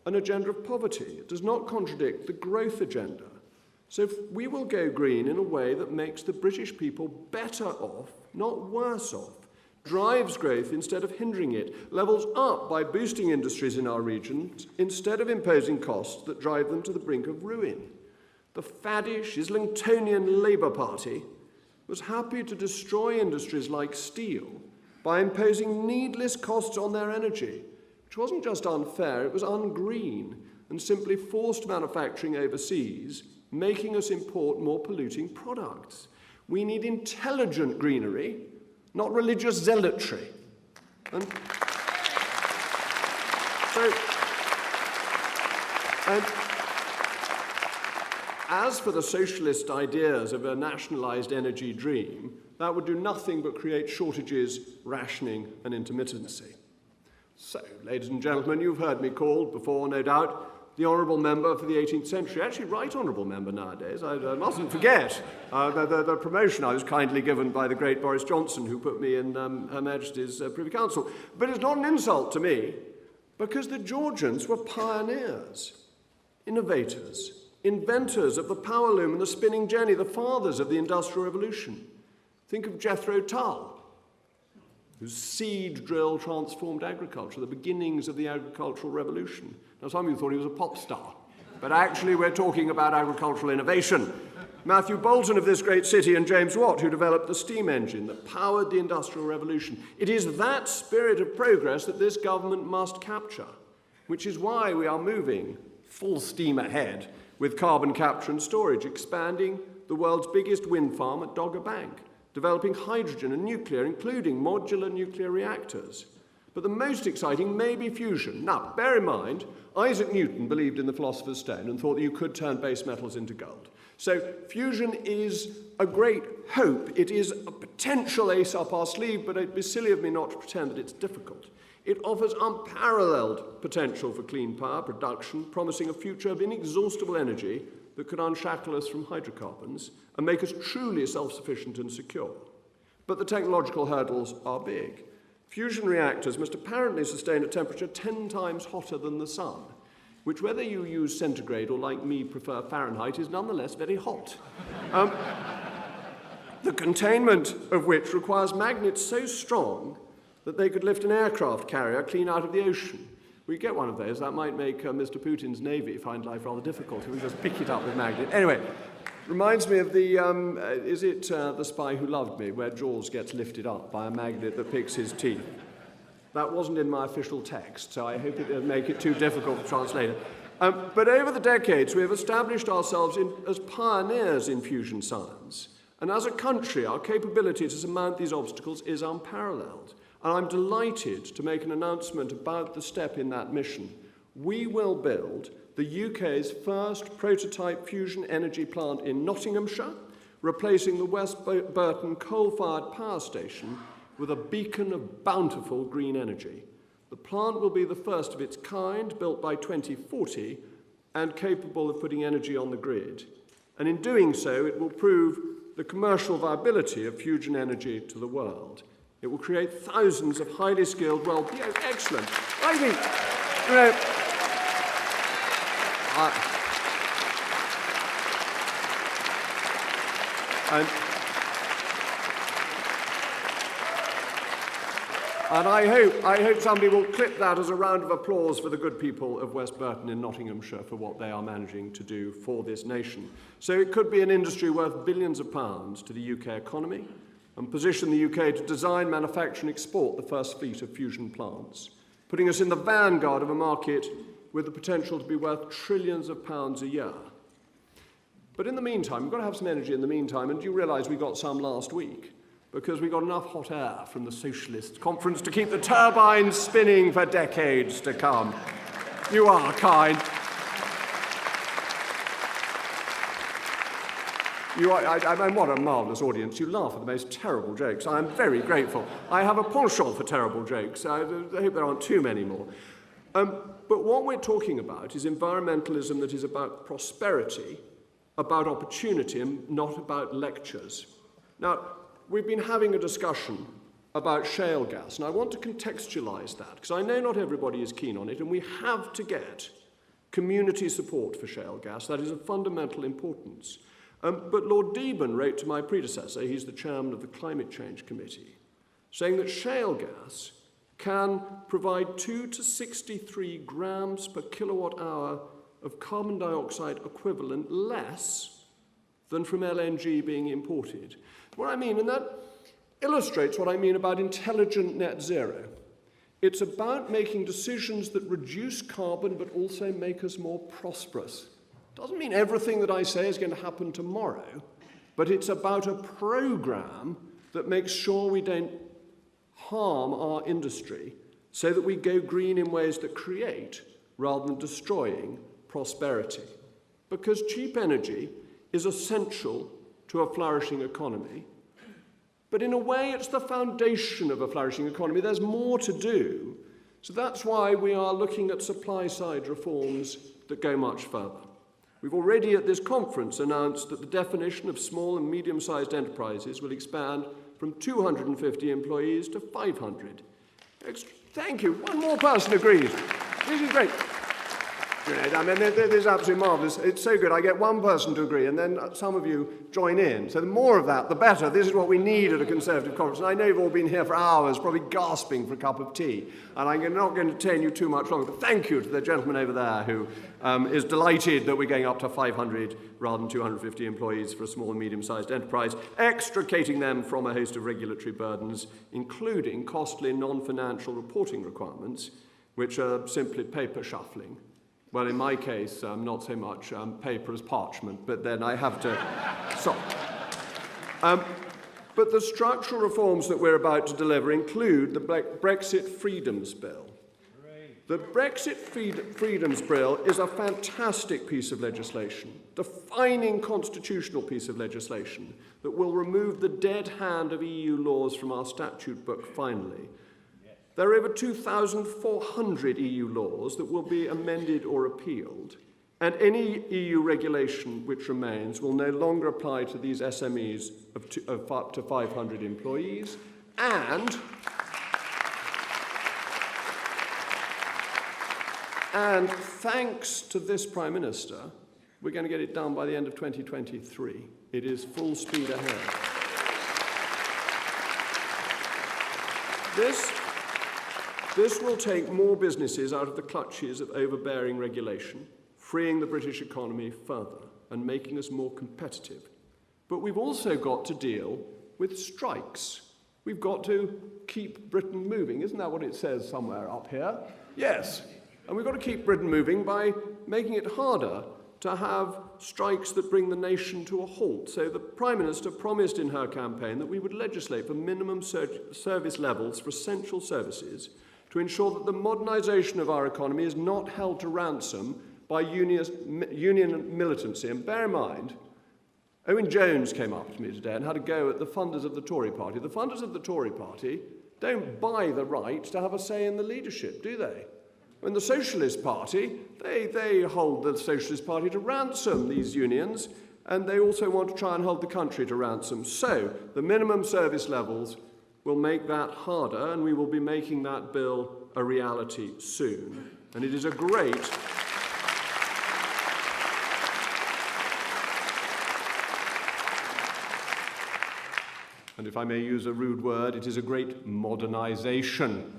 an agenda of poverty. It does not contradict the growth agenda. So we will go green in a way that makes the British people better off, not worse off, drives growth instead of hindering it, levels up by boosting industries in our region instead of imposing costs that drive them to the brink of ruin. The faddish Islingtonian Labour Party was happy to destroy industries like steel by imposing needless costs on their energy, which wasn't just unfair, it was ungreen, and simply forced manufacturing overseas, making us import more polluting products. We need intelligent greenery, not religious zealotry. And as for the socialist ideas of a nationalised energy dream, that would do nothing but create shortages, rationing and intermittency. So, ladies and gentlemen, you've heard me called before, no doubt, the honourable member for the 18th century. Actually, right honourable member nowadays. I mustn't forget the promotion I was kindly given by the great Boris Johnson, who put me in Her Majesty's Privy Council. But it's not an insult to me, because the Georgians were pioneers, innovators, inventors of the power loom and the spinning jenny, the fathers of the Industrial Revolution. Think of Jethro Tull, whose seed drill transformed agriculture, the beginnings of the agricultural revolution. Now, some of you thought he was a pop star, but actually we're talking about agricultural innovation. Matthew Boulton of this great city and James Watt, who developed the steam engine that powered the Industrial Revolution. It is that spirit of progress that this government must capture, which is why we are moving full steam ahead with carbon capture and storage, expanding the world's biggest wind farm at Dogger Bank, developing hydrogen and nuclear, including modular nuclear reactors. But the most exciting may be fusion. Now, bear in mind, Isaac Newton believed in the philosopher's stone and thought that you could turn base metals into gold. So fusion is a great hope. It is a potential ace up our sleeve, but it'd be silly of me not to pretend that it's difficult. It offers unparalleled potential for clean power production, promising a future of inexhaustible energy that could unshackle us from hydrocarbons and make us truly self-sufficient and secure. But the technological hurdles are big. Fusion reactors must apparently sustain a temperature 10 times hotter than the sun, which, whether you use centigrade or, like me, prefer Fahrenheit, is nonetheless very hot. The containment of which requires magnets so strong that they could lift an aircraft carrier clean out of the ocean. We get one of those. That might make Mr. Putin's navy find life rather difficult if we just pick it up with magnet. Anyway, reminds me of the, is it The Spy Who Loved Me, where Jaws gets lifted up by a magnet that picks his teeth. That wasn't in my official text, so I hope it didn't make it too difficult to translate it. But over the decades, we have established ourselves as pioneers in fusion science. And as a country, our capability to surmount these obstacles is unparalleled. And I'm delighted to make an announcement about the step in that mission. We will build the UK's first prototype fusion energy plant in Nottinghamshire, replacing the West Burton coal-fired power station with a beacon of bountiful green energy. The plant will be the first of its kind, built by 2040, and capable of putting energy on the grid. And in doing so, it will prove the commercial viability of fusion energy to the world. It will create thousands of highly skilled, excellent. I mean, you know, and I hope somebody will clip that as a round of applause for the good people of West Burton in Nottinghamshire for what they are managing to do for this nation. So it could be an industry worth billions of pounds to the UK economy and position the UK to design, manufacture and export the first fleet of fusion plants, putting us in the vanguard of a market with the potential to be worth trillions of pounds a year. But in the meantime, we've got to have some energy in the meantime, and you realise we got some last week, because we got enough hot air from the Socialist Conference to keep the turbines spinning for decades to come. You are kind. I mean, what a marvellous audience. You laugh at the most terrible jokes. I am very grateful. I have a penchant for terrible jokes. I hope there aren't too many more. But what we're talking about is environmentalism that is about prosperity, about opportunity, and not about lectures. Now, we've been having a discussion about shale gas, and I want to contextualise that, because I know not everybody is keen on it, and we have to get community support for shale gas. That is of fundamental importance. But Lord Deben wrote to my predecessor, he's the chairman of the Climate Change Committee, saying that shale gas can provide 2 to 63 grams per kilowatt hour of carbon dioxide equivalent less than from LNG being imported. What I mean, and that illustrates what I mean about intelligent net zero. It's about making decisions that reduce carbon but also make us more prosperous. Doesn't mean everything that I say is going to happen tomorrow, but it's about a program that makes sure we don't harm our industry so that we go green in ways that create rather than destroying prosperity. Because cheap energy is essential to a flourishing economy, but in a way it's the foundation of a flourishing economy. There's more to do. So that's why we are looking at supply-side reforms that go much further. We've already at this conference announced that the definition of small and medium-sized enterprises will expand from 250 employees to 500. Thank you. One more person agrees. This is great. I mean, this is absolutely marvellous. It's so good. I get one person to agree, and then some of you join in. So the more of that, the better. This is what we need at a Conservative conference. And I know you've all been here for hours, probably gasping for a cup of tea. And I'm not going to detain you too much longer. But thank you to the gentleman over there who is delighted that we're going up to 500 rather than 250 employees for a small and medium-sized enterprise, extricating them from a host of regulatory burdens, including costly non-financial reporting requirements, which are simply paper shuffling. Well, in my case, not so much paper as parchment, but then I have to stop. But the structural reforms that we're about to deliver include the Brexit Freedoms Bill. The Brexit Freedoms Bill is a fantastic piece of legislation, defining constitutional piece of legislation that will remove the dead hand of EU laws from our statute book finally. There are over 2,400 EU laws that will be amended or appealed, and any EU regulation which remains will no longer apply to these SMEs of up to 500 employees, and thanks to this Prime Minister, we're going to get it done by the end of 2023. It is full speed ahead. This will take more businesses out of the clutches of overbearing regulation, freeing the British economy further and making us more competitive. But we've also got to deal with strikes. We've got to keep Britain moving. Isn't that what it says somewhere up here? Yes. And we've got to keep Britain moving by making it harder to have strikes that bring the nation to a halt. So the Prime Minister promised in her campaign that we would legislate for minimum service levels for essential services to ensure that the modernisation of our economy is not held to ransom by union militancy. And bear in mind, Owen Jones came up to me today and had a go at the funders of the Tory party. The funders of the Tory party don't buy the right to have a say in the leadership, do they? When the Socialist Party, they hold the Socialist Party to ransom, these unions, and they also want to try and hold the country to ransom. So the minimum service levels will make that harder, and we will be making that bill a reality soon. And it is a great... and if I may use a rude word, it is a great modernisation.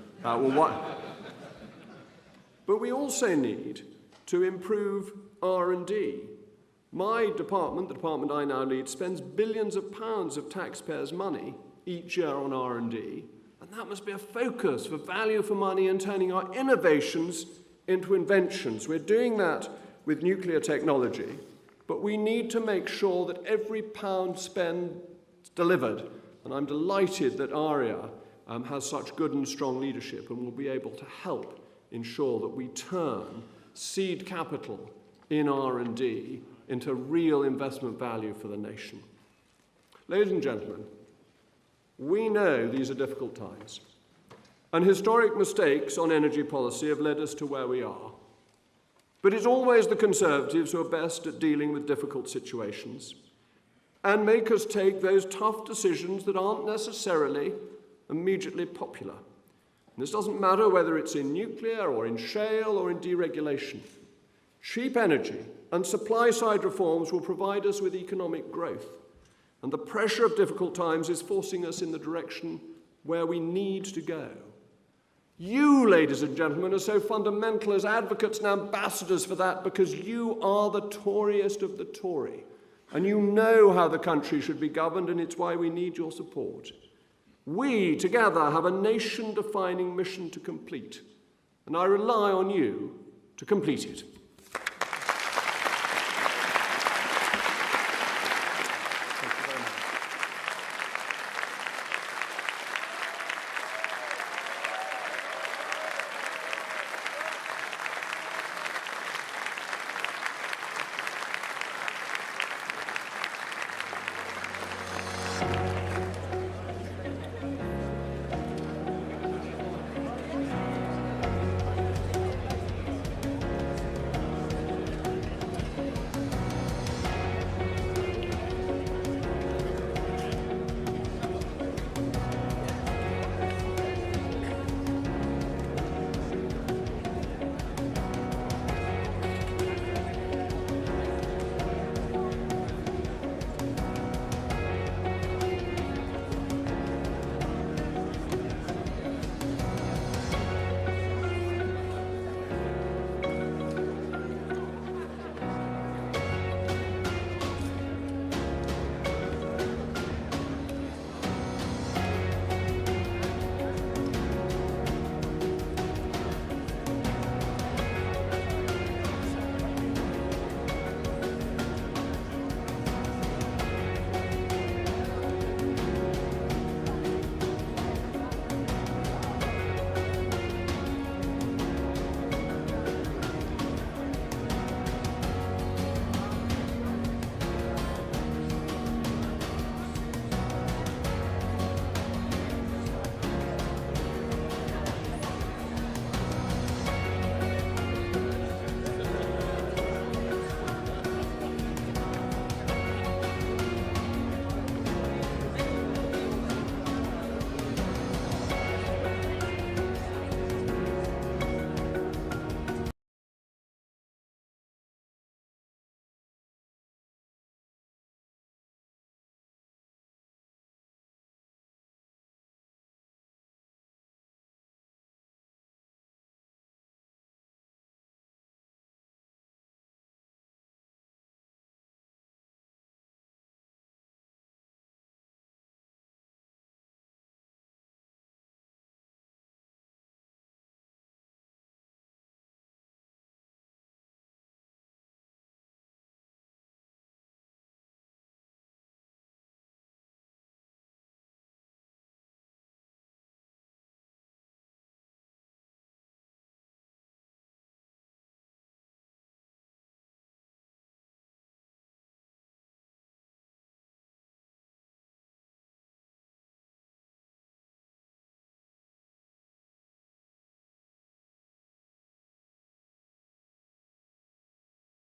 But we also need to improve R&D. My department, the department I now lead, spends billions of pounds of taxpayers' money each year on R&D, and that must be a focus for value for money and turning our innovations into inventions. We're doing that with nuclear technology, but we need to make sure that every pound spent is delivered. And I'm delighted that ARIA has such good and strong leadership and will be able to help ensure that we turn seed capital in R&D into real investment value for the nation. Ladies and gentlemen, we know these are difficult times, and historic mistakes on energy policy have led us to where we are. But it's always the Conservatives who are best at dealing with difficult situations and make us take those tough decisions that aren't necessarily immediately popular. And this doesn't matter whether it's in nuclear or in shale or in deregulation. Cheap energy and supply-side reforms will provide us with economic growth. And the pressure of difficult times is forcing us in the direction where we need to go. You, ladies and gentlemen, are so fundamental as advocates and ambassadors for that because you are the Toryest of the Tory. And you know how the country should be governed, and it's why we need your support. We, together, have a nation-defining mission to complete, and I rely on you to complete it.